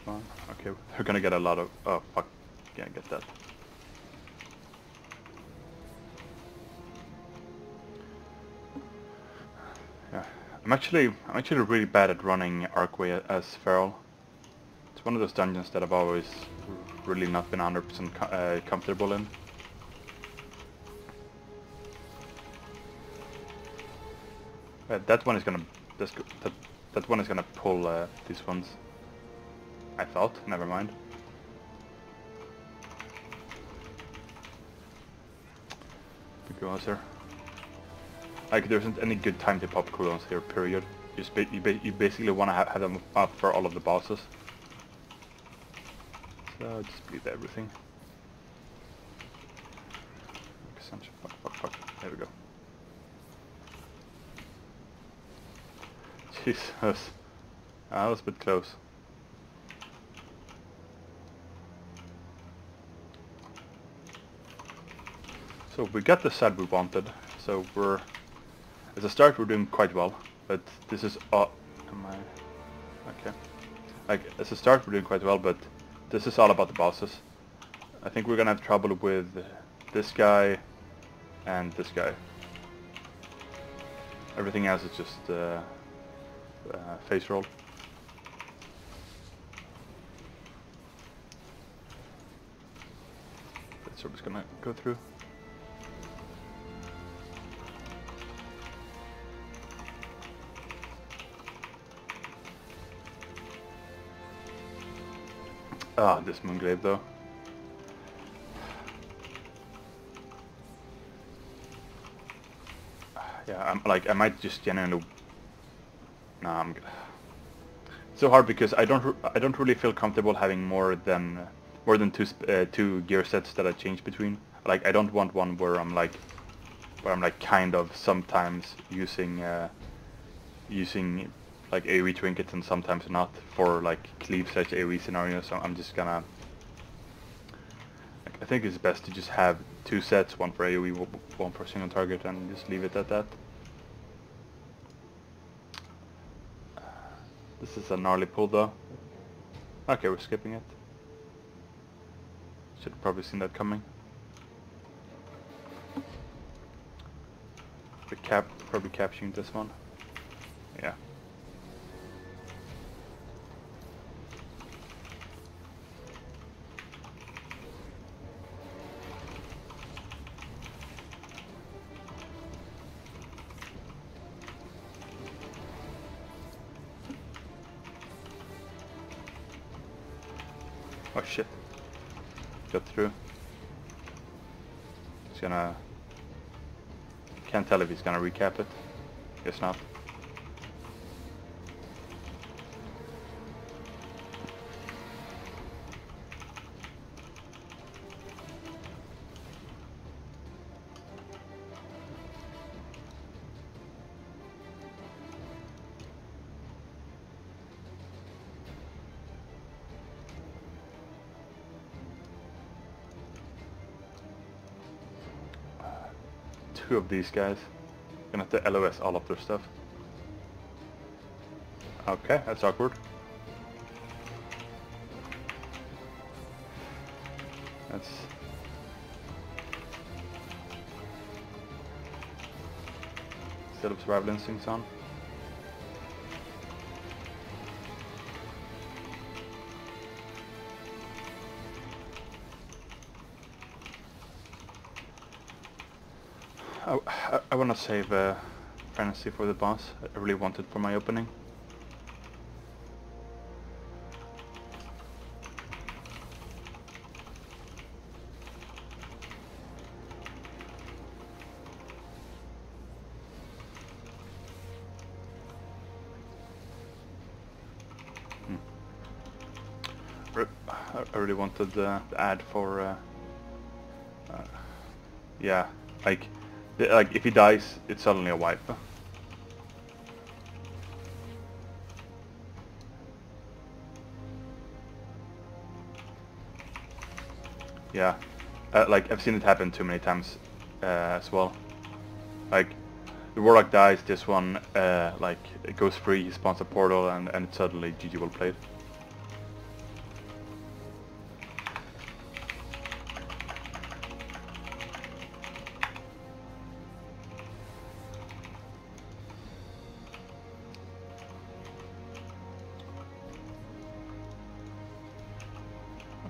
Come on. Okay, we're gonna get a lot of... Oh, fuck. Can't get that. Yeah. I'm actually really bad at running Arcway as Feral. It's one of those dungeons that I've always really not been 100% comfortable in. That one is gonna... That one is gonna pull these ones. I thought, never mind. Cooldowns here. Like, there isn't any good time to pop cooldowns here, period. You basically want to have them up for all of the bosses. So, just bleed everything. Fuck. There we go. Jesus. That was a bit close. So we got the set we wanted, so as a start we're doing quite well, but this is, okay. Like, as a start we're doing quite well, but this is all about the bosses. I think we're gonna have trouble with this guy and this guy. Everything else is just face roll. That's what it's gonna go through. Ah, this Moonglaive though. Yeah, I might just genuinely... Nah, it's so hard because I don't really feel comfortable having more than two gear sets that I change between. Like, I don't want one where I'm like kind of sometimes using like AoE trinkets and sometimes not for like cleave slash AoE scenarios. So I'm just gonna... Like, I think it's best to just have two sets, one for AoE, one for single target, and just leave it at that. This is a gnarly pull though. Okay, we're skipping it. Should have probably seen that coming. We probably capturing this one. Yeah. Oh shit. Got through. He's gonna... Can't tell if he's gonna recap it. Guess not. Two of these guys. Gonna have to LOS all of their stuff. Okay, that's awkward. That's... Set up survival instincts on. I want to save Frenzy for the boss. I really want it for my opening. I really wanted the ad for yeah, like if he dies, it's suddenly a wipe. Yeah, like I've seen it happen too many times as well. Like the warlock dies, this one like it goes free, he spawns a portal, and it's suddenly GG well played.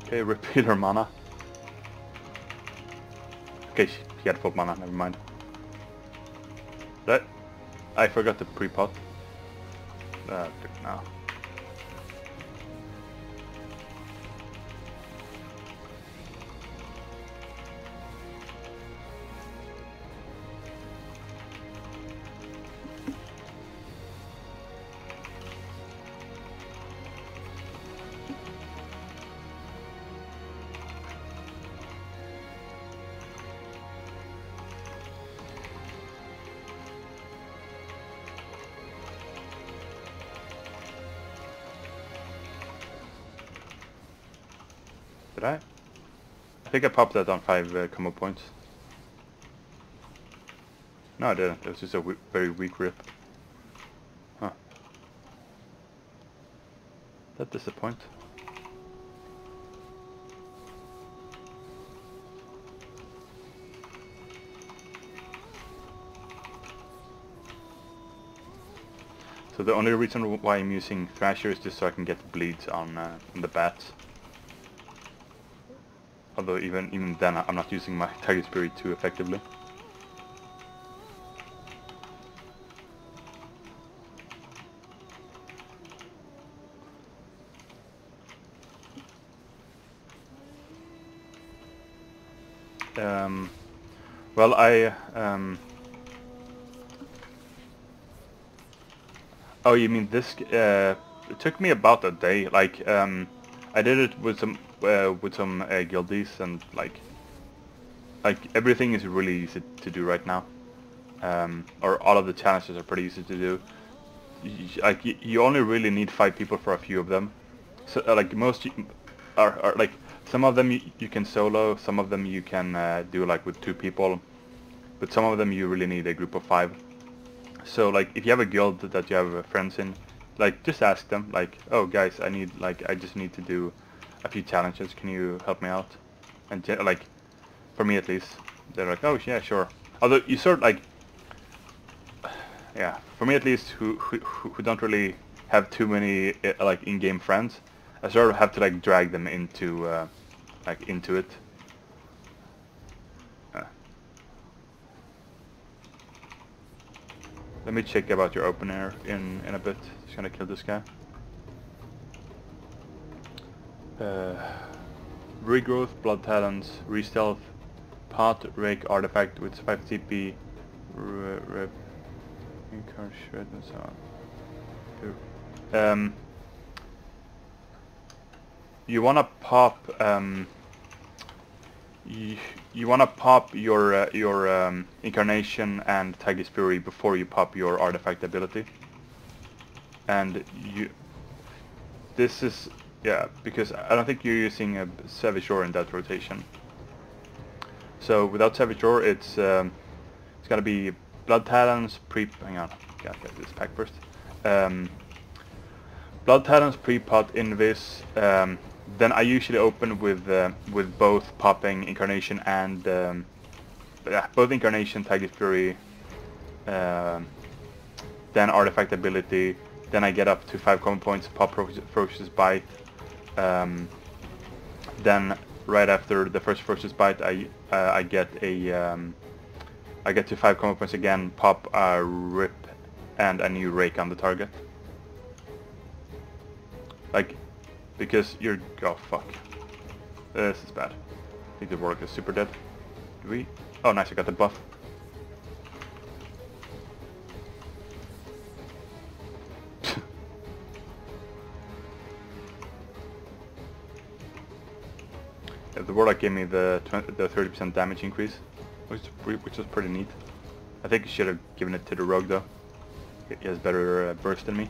Okay, repeat her mana. Okay, she had full mana, never mind. That I forgot the pre-pot. Good now. Did I? I think I popped that on 5 combo points. No, I didn't. It was just a very weak rip. Huh. That disappoint. So the only reason why I'm using Thrasher is just so I can get bleeds on the bats. Although even then I'm not using my Target Spirit too effectively. Well, oh, you mean this? It took me about a day. Like, I did it with some guildies, and like everything is really easy to do right now. Or all of the challenges are pretty easy to do. You only really need 5 people for a few of them. So like most are like some of them you can solo, some of them you can do like with 2 people, but some of them you really need a group of 5. So like if you have a guild that you have friends in, like just ask them like, oh guys, I just need to do a few challenges, can you help me out? And like for me at least, they're like, oh yeah, sure. Although you sort of like yeah, for me at least, who don't really have too many like in-game friends, I sort of have to like drag them into like into it. Let me check about your open air in a bit. Just gonna kill this guy. Regrowth, Blood Talons, Re-Stealth, Pot, Rake, Artifact with 5 TP, Rep, Encourage, Shred, and so on. You wanna pop. You wanna pop your Incarnation and Tiger's Fury before you pop your Artifact ability, and this is. Yeah, because I don't think you're using a Savage Roar in that rotation. So without Savage Roar, it's gonna be Blood Talons hang on, gotta get this pack first. Blood Talons pre-pot Invis. Then I usually open with both popping Incarnation and both Incarnation, Tiger's Fury, then Artifact ability. Then I get up to 5 common points, pop Ferocious Bite. Then right after the first Ferocious Bite, I get to 5 common points again, pop a Rip and a new Rake on the target. Like, because you're oh fuck, this is bad. I think the Warlock is super dead. Do we? Oh nice, I got the buff. The Warlock gave me the 30% damage increase, which was pretty neat. I think I should have given it to the Rogue though. He has better burst than me.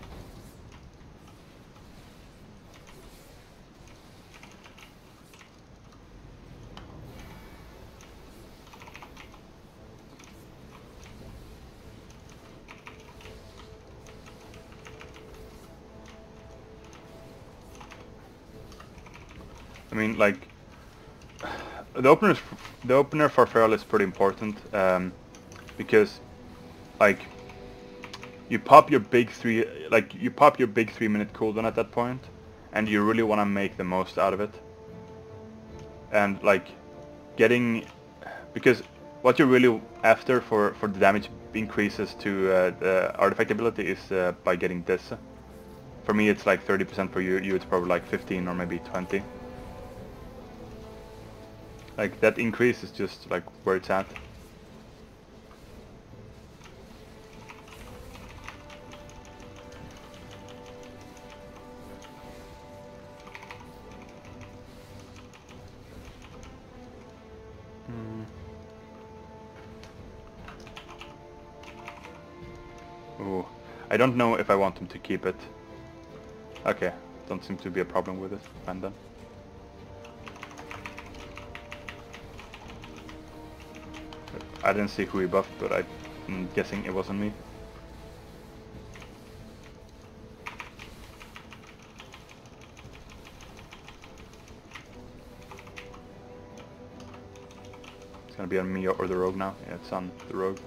I mean, like, the opener for Feral is pretty important, because, like, you pop your big 3-minute cooldown at that point, and you really want to make the most out of it. And like, because what you're really after for the damage increases to the artifact ability is by getting this. For me, it's like 30%. For you, it's probably like 15 or maybe 20. Like, that increase is just like where it's at. Ooh, I don't know if I want him to keep it. Okay, don't seem to be a problem with it. Fine then. I didn't see who he buffed, but I'm guessing it wasn't me. It's gonna be on me or the Rogue now. Yeah, it's on the Rogue.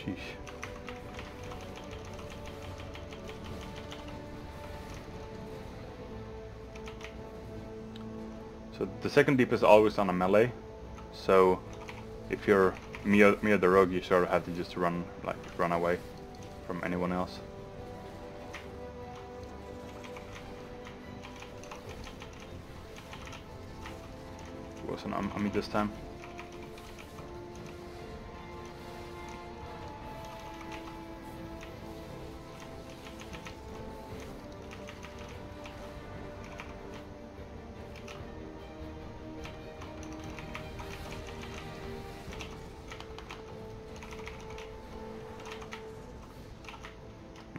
Sheesh. So the second deep is always on a melee. So if you're me or the Rogue, you sort of have to just run away from anyone else. It wasn't on me this time.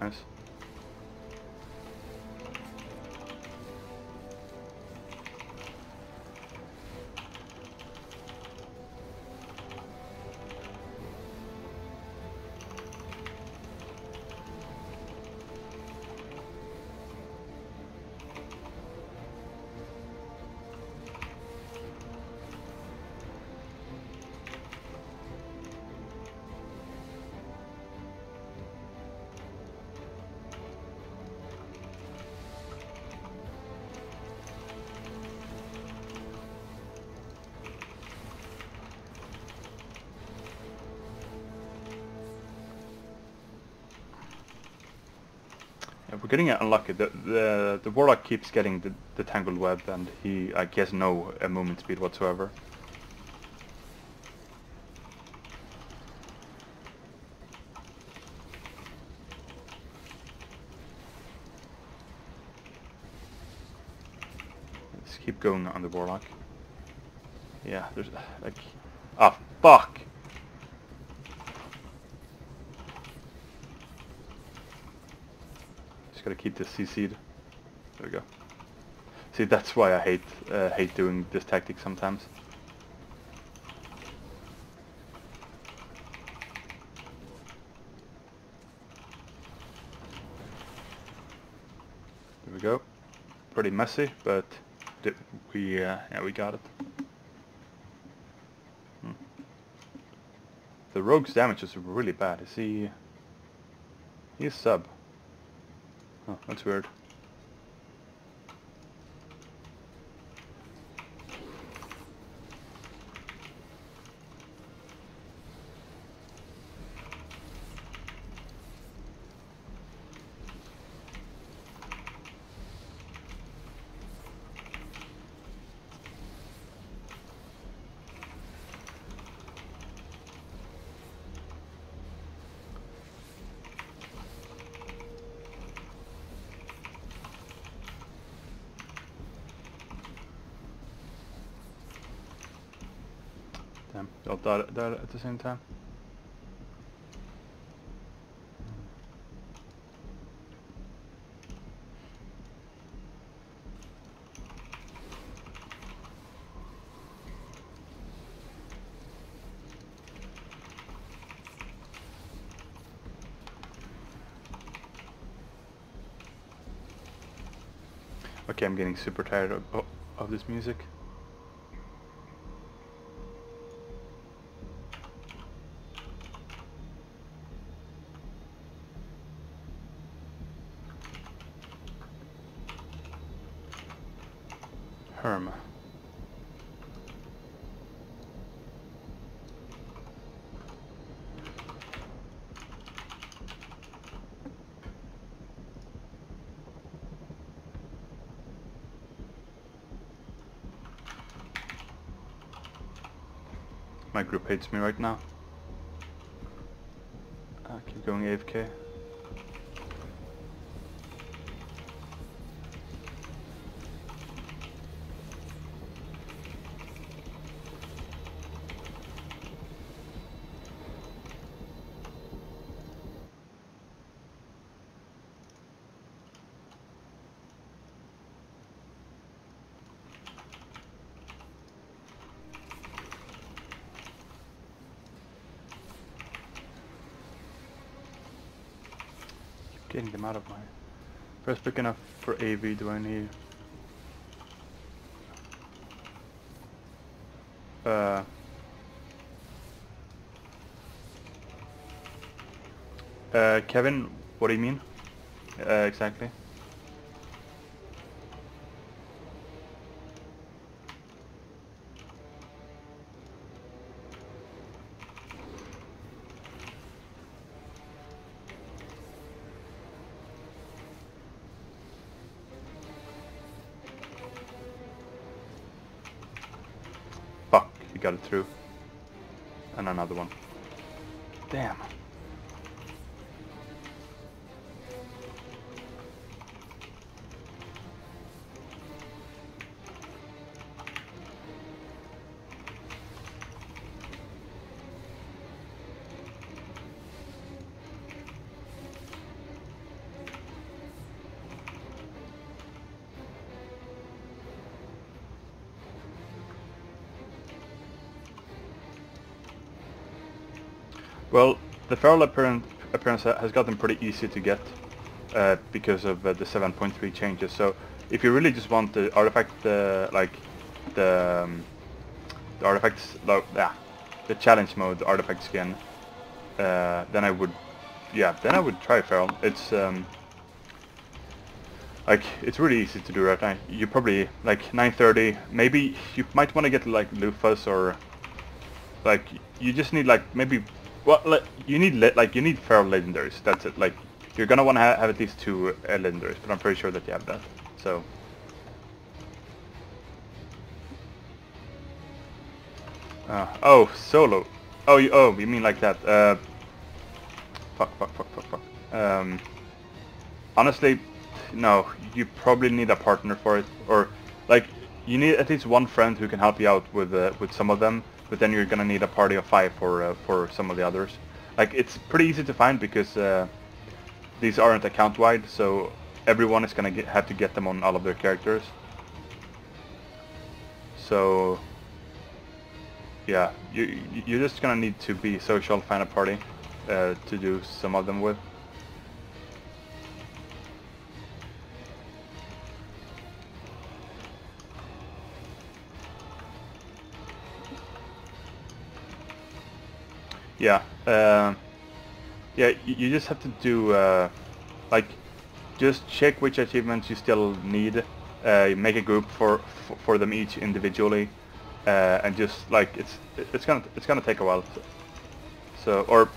Nice. We're getting unlucky. The Warlock keeps getting the Tangled Web, and he has no movement speed whatsoever. Let's keep going on the Warlock. Yeah, there's like... Ah, fuck! Just gotta keep this CC'd. There we go. See, that's why I hate doing this tactic sometimes. There we go. Pretty messy, but we got it. The rogue's damage is really bad. Is he... He's sub. Oh, that's weird. Damn, they all died at the same time. Okay, I'm getting super tired of this music. Herm. My group hates me right now. I keep going AFK. Getting them out of my... First big enough for AV, do I need... Kevin, what do you mean? Exactly. Fuck, you got it through. And another one. Damn. Well, the feral appearance has gotten pretty easy to get because of the 7.3 changes. So if you really just want the artifact, like the artifacts, the challenge mode, the artifact skin, then I would try feral. It's like it's really easy to do right now. You probably like 930. Maybe you might want to get like Lufas, or like you just need like maybe. Well, like, you need feral legendaries. That's it. Like You're gonna want to have at least 2 legendaries, but I'm pretty sure that you have that. So. Oh, solo. Oh, you mean like that? Fuck. Honestly, no. You probably need a partner for it, or like you need at least one friend who can help you out with some of them. But then you're gonna need a party of 5 for some of the others. Like it's pretty easy to find because these aren't account wide, so everyone is gonna have to get them on all of their characters. So yeah, you're just gonna need to be social, find a party to do some of them with. Yeah, yeah. You just have to do like just check which achievements you still need. Make a group for them each individually, and just like it's gonna take a while. So or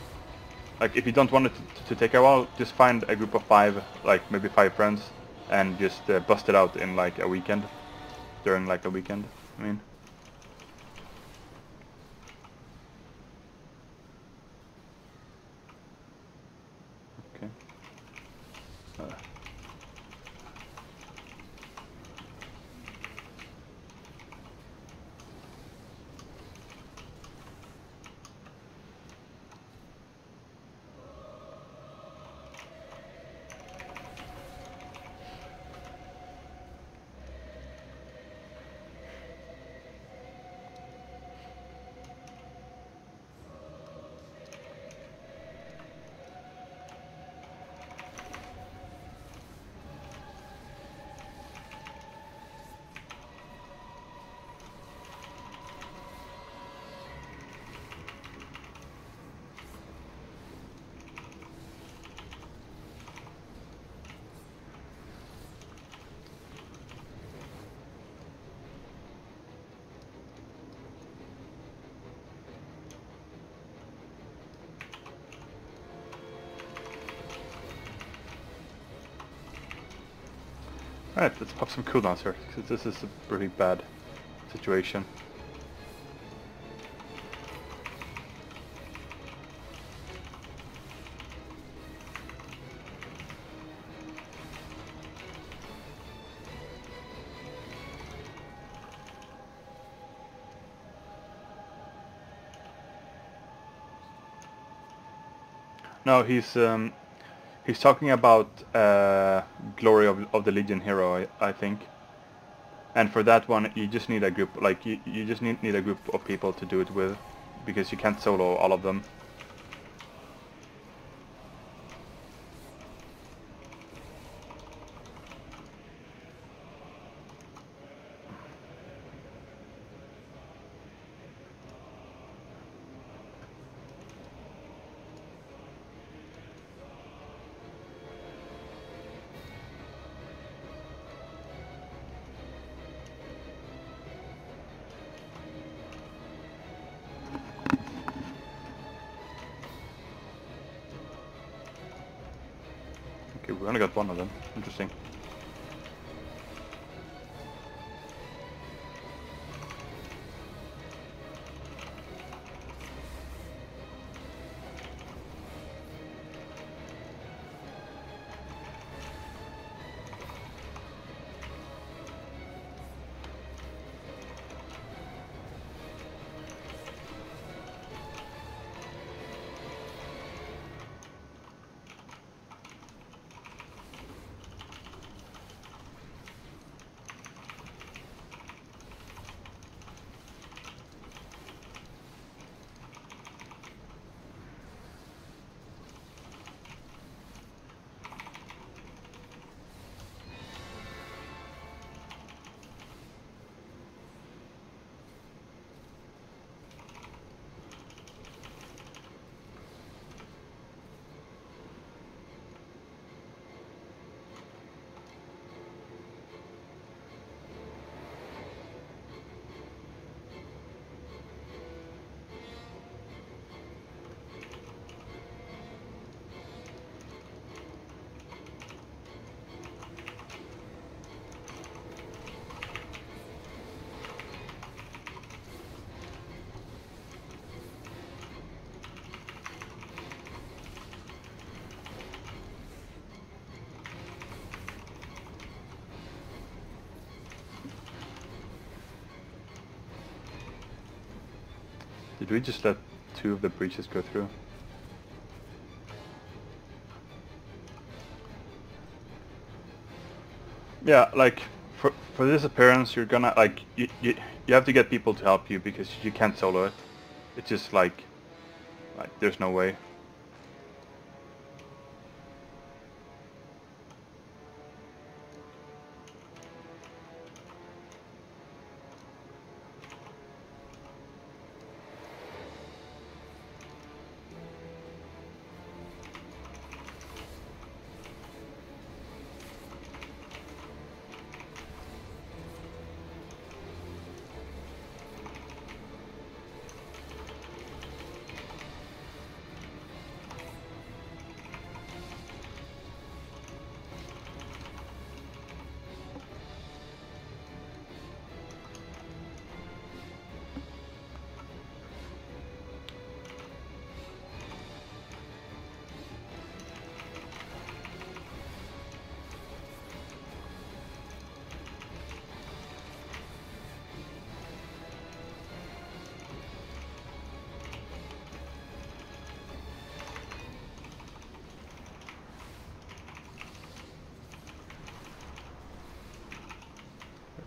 like if you don't want it to take a while, just find a group of 5, like maybe 5 friends, and just bust it out in like a weekend, during like a weekend. I mean. Okay. Alright, let's pop some cooldowns here, because this is a pretty bad situation. No, he's talking about Glory of the Legion hero, I think. And for that one, you just need a group, like you just need a group of people to do it with, because you can't solo all of them. Okay, we only got one of them. Interesting. Did we just let 2 of the breaches go through? Yeah, like for this appearance, you're gonna like you have to get people to help you because you can't solo it. It's just like there's no way.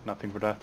Nothing for that.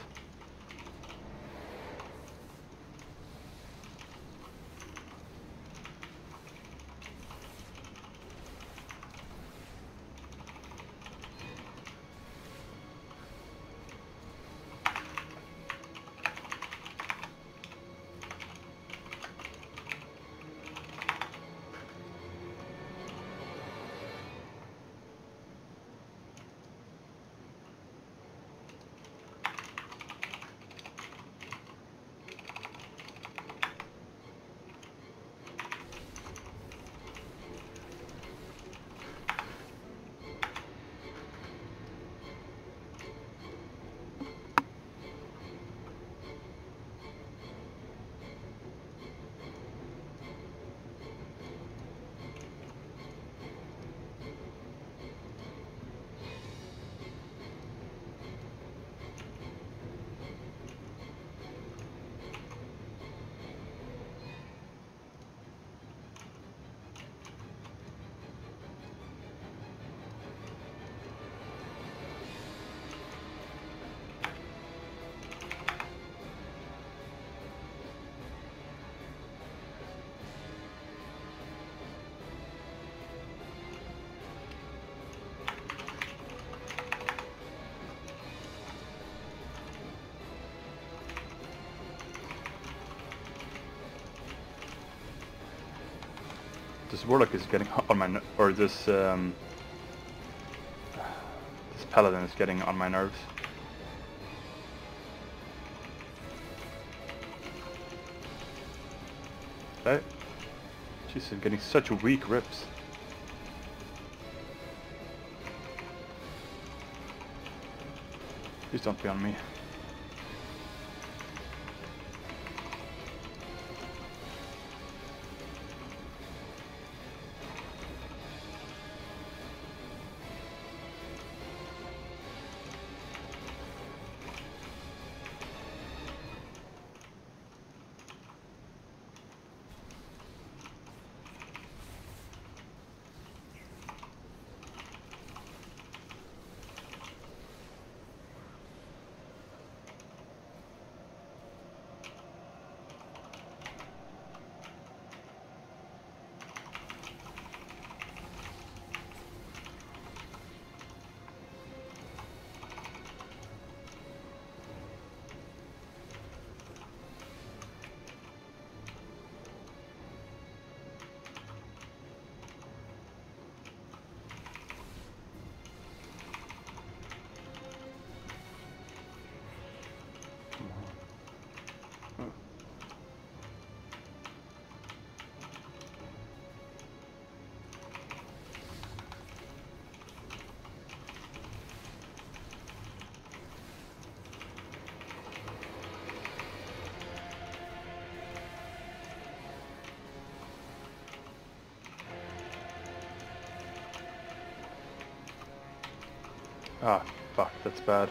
This warlock is getting on my or this paladin is getting on my nerves. That, jeez, I'm getting such weak rips. Please don't be on me. Ah, fuck, that's bad.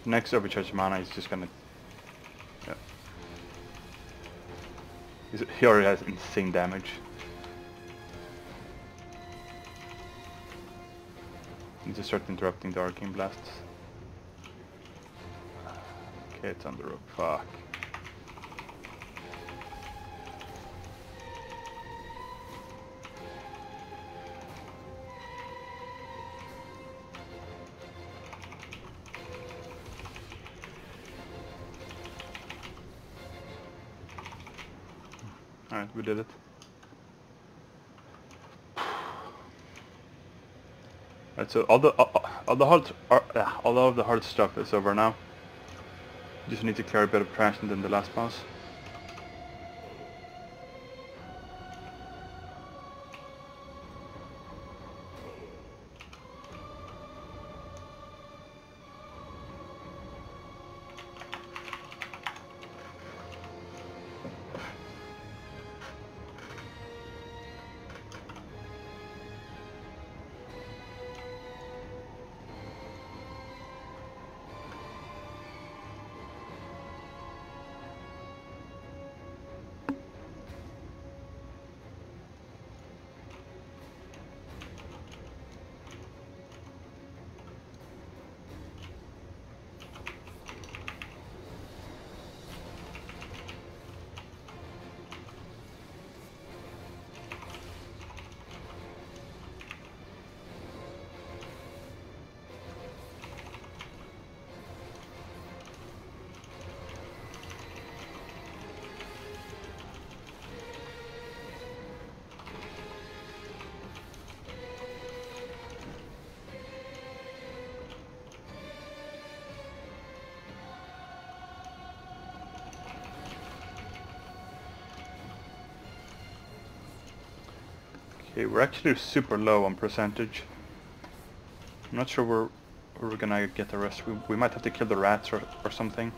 Next overcharge mana is just gonna... Yeah. He already has insane damage. Need to start interrupting the arcane blasts. Okay, it's on the rope. Fuck. Alright, we did it. Alright, so all of the hard stuff is over now. Just need to clear a bit of trash and then the last boss. Okay, we're actually super low on percentage. I'm not sure where we're gonna get the rest. We might have to kill the rats or something.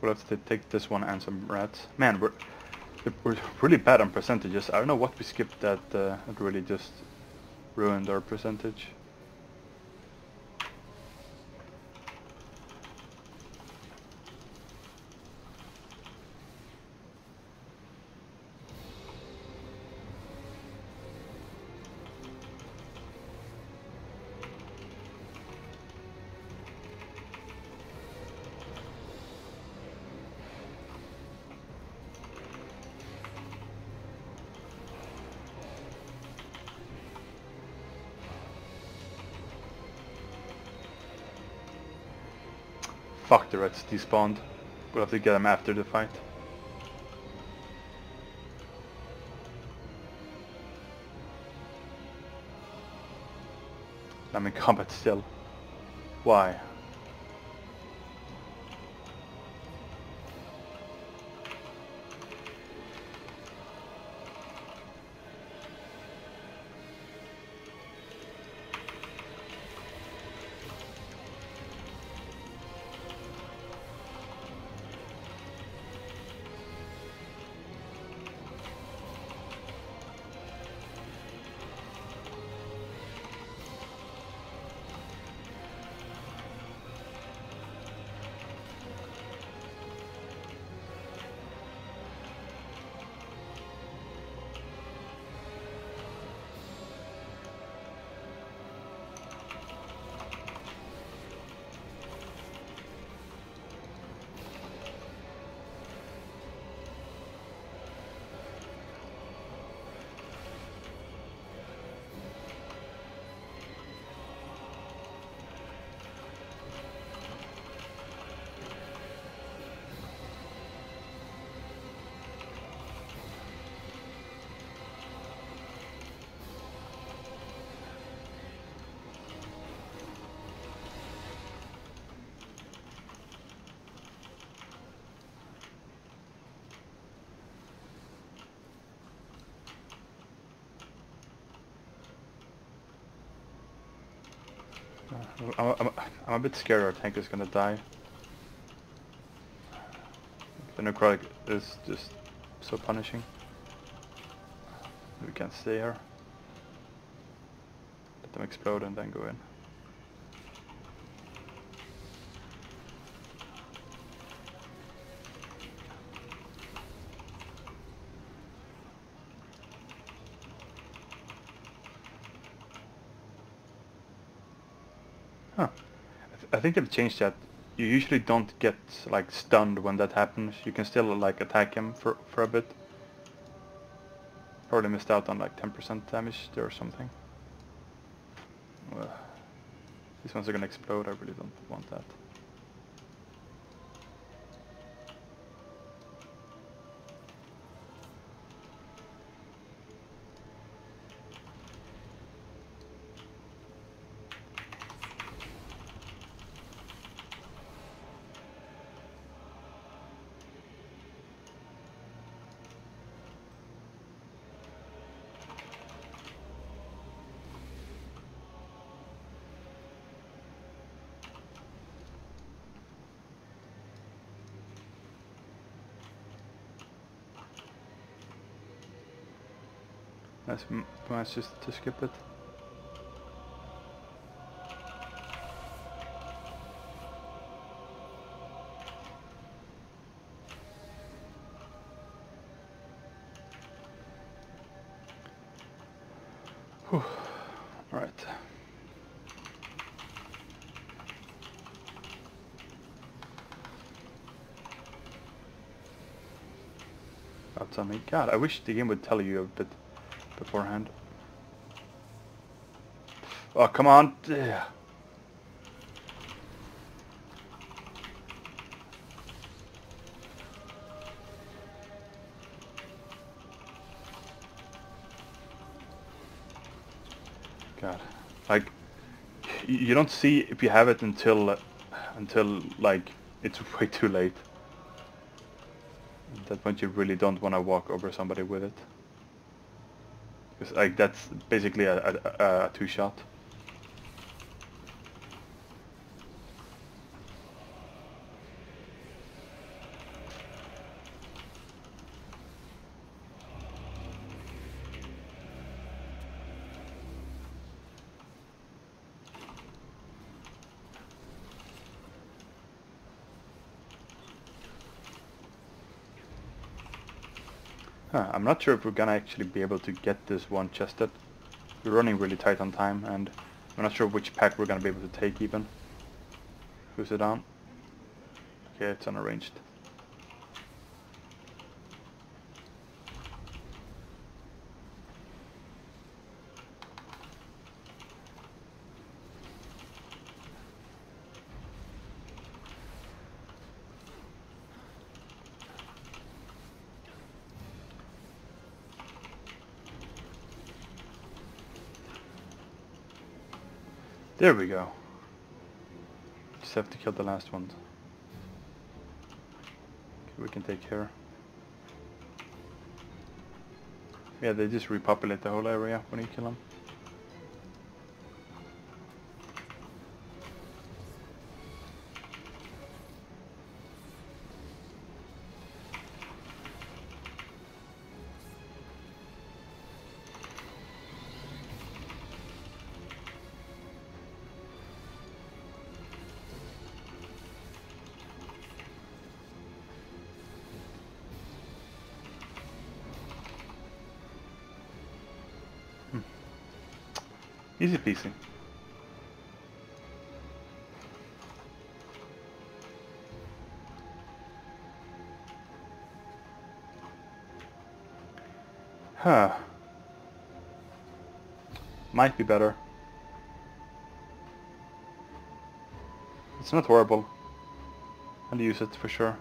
We'll have to take this one and some rats. Man, we're really bad on percentages. I don't know what we skipped that really just ruined our percentage. Fuck, the rats despawned. We'll have to get them after the fight. I'm in combat still. Why? I'm a bit scared our tank is gonna die. The necrotic is just so punishing. We can't stay here. Let them explode and then go in. Huh. I think they've changed that. You usually don't get like stunned when that happens. You can still like attack him for a bit. Probably missed out on like 10% damage there or something. These ones are gonna explode. I really don't want that. Nice just to skip it. Whew. All right. That's on me. God, I wish the game would tell you a bit beforehand. Oh, come on. Yeah. God. Like, you don't see if you have it until like it's way too late. At that point you really don't want to walk over somebody with it. Because like that's basically a two-shot. I'm not sure if we're gonna actually be able to get this one chested. We're running really tight on time, and I'm not sure which pack we're gonna be able to take even. Who's it on? Okay, it's unarranged. There we go. Just have to kill the last one. Okay, we can take care. Yeah, they just repopulate the whole area when you kill them. Easy peasy. Huh. Might be better. It's not horrible. I'll use it for sure.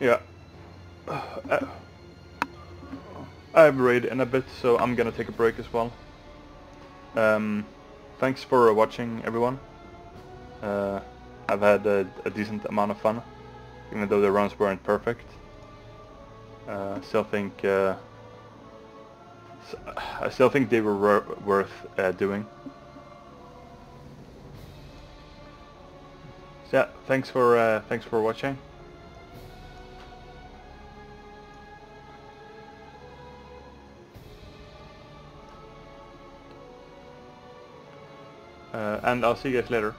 Yeah. I've raided in a bit, so I'm gonna take a break as well. Thanks for watching, everyone. I've had a decent amount of fun, even though the runs weren't perfect. I still think they were worth doing. So yeah, thanks for watching. And I'll see you guys later.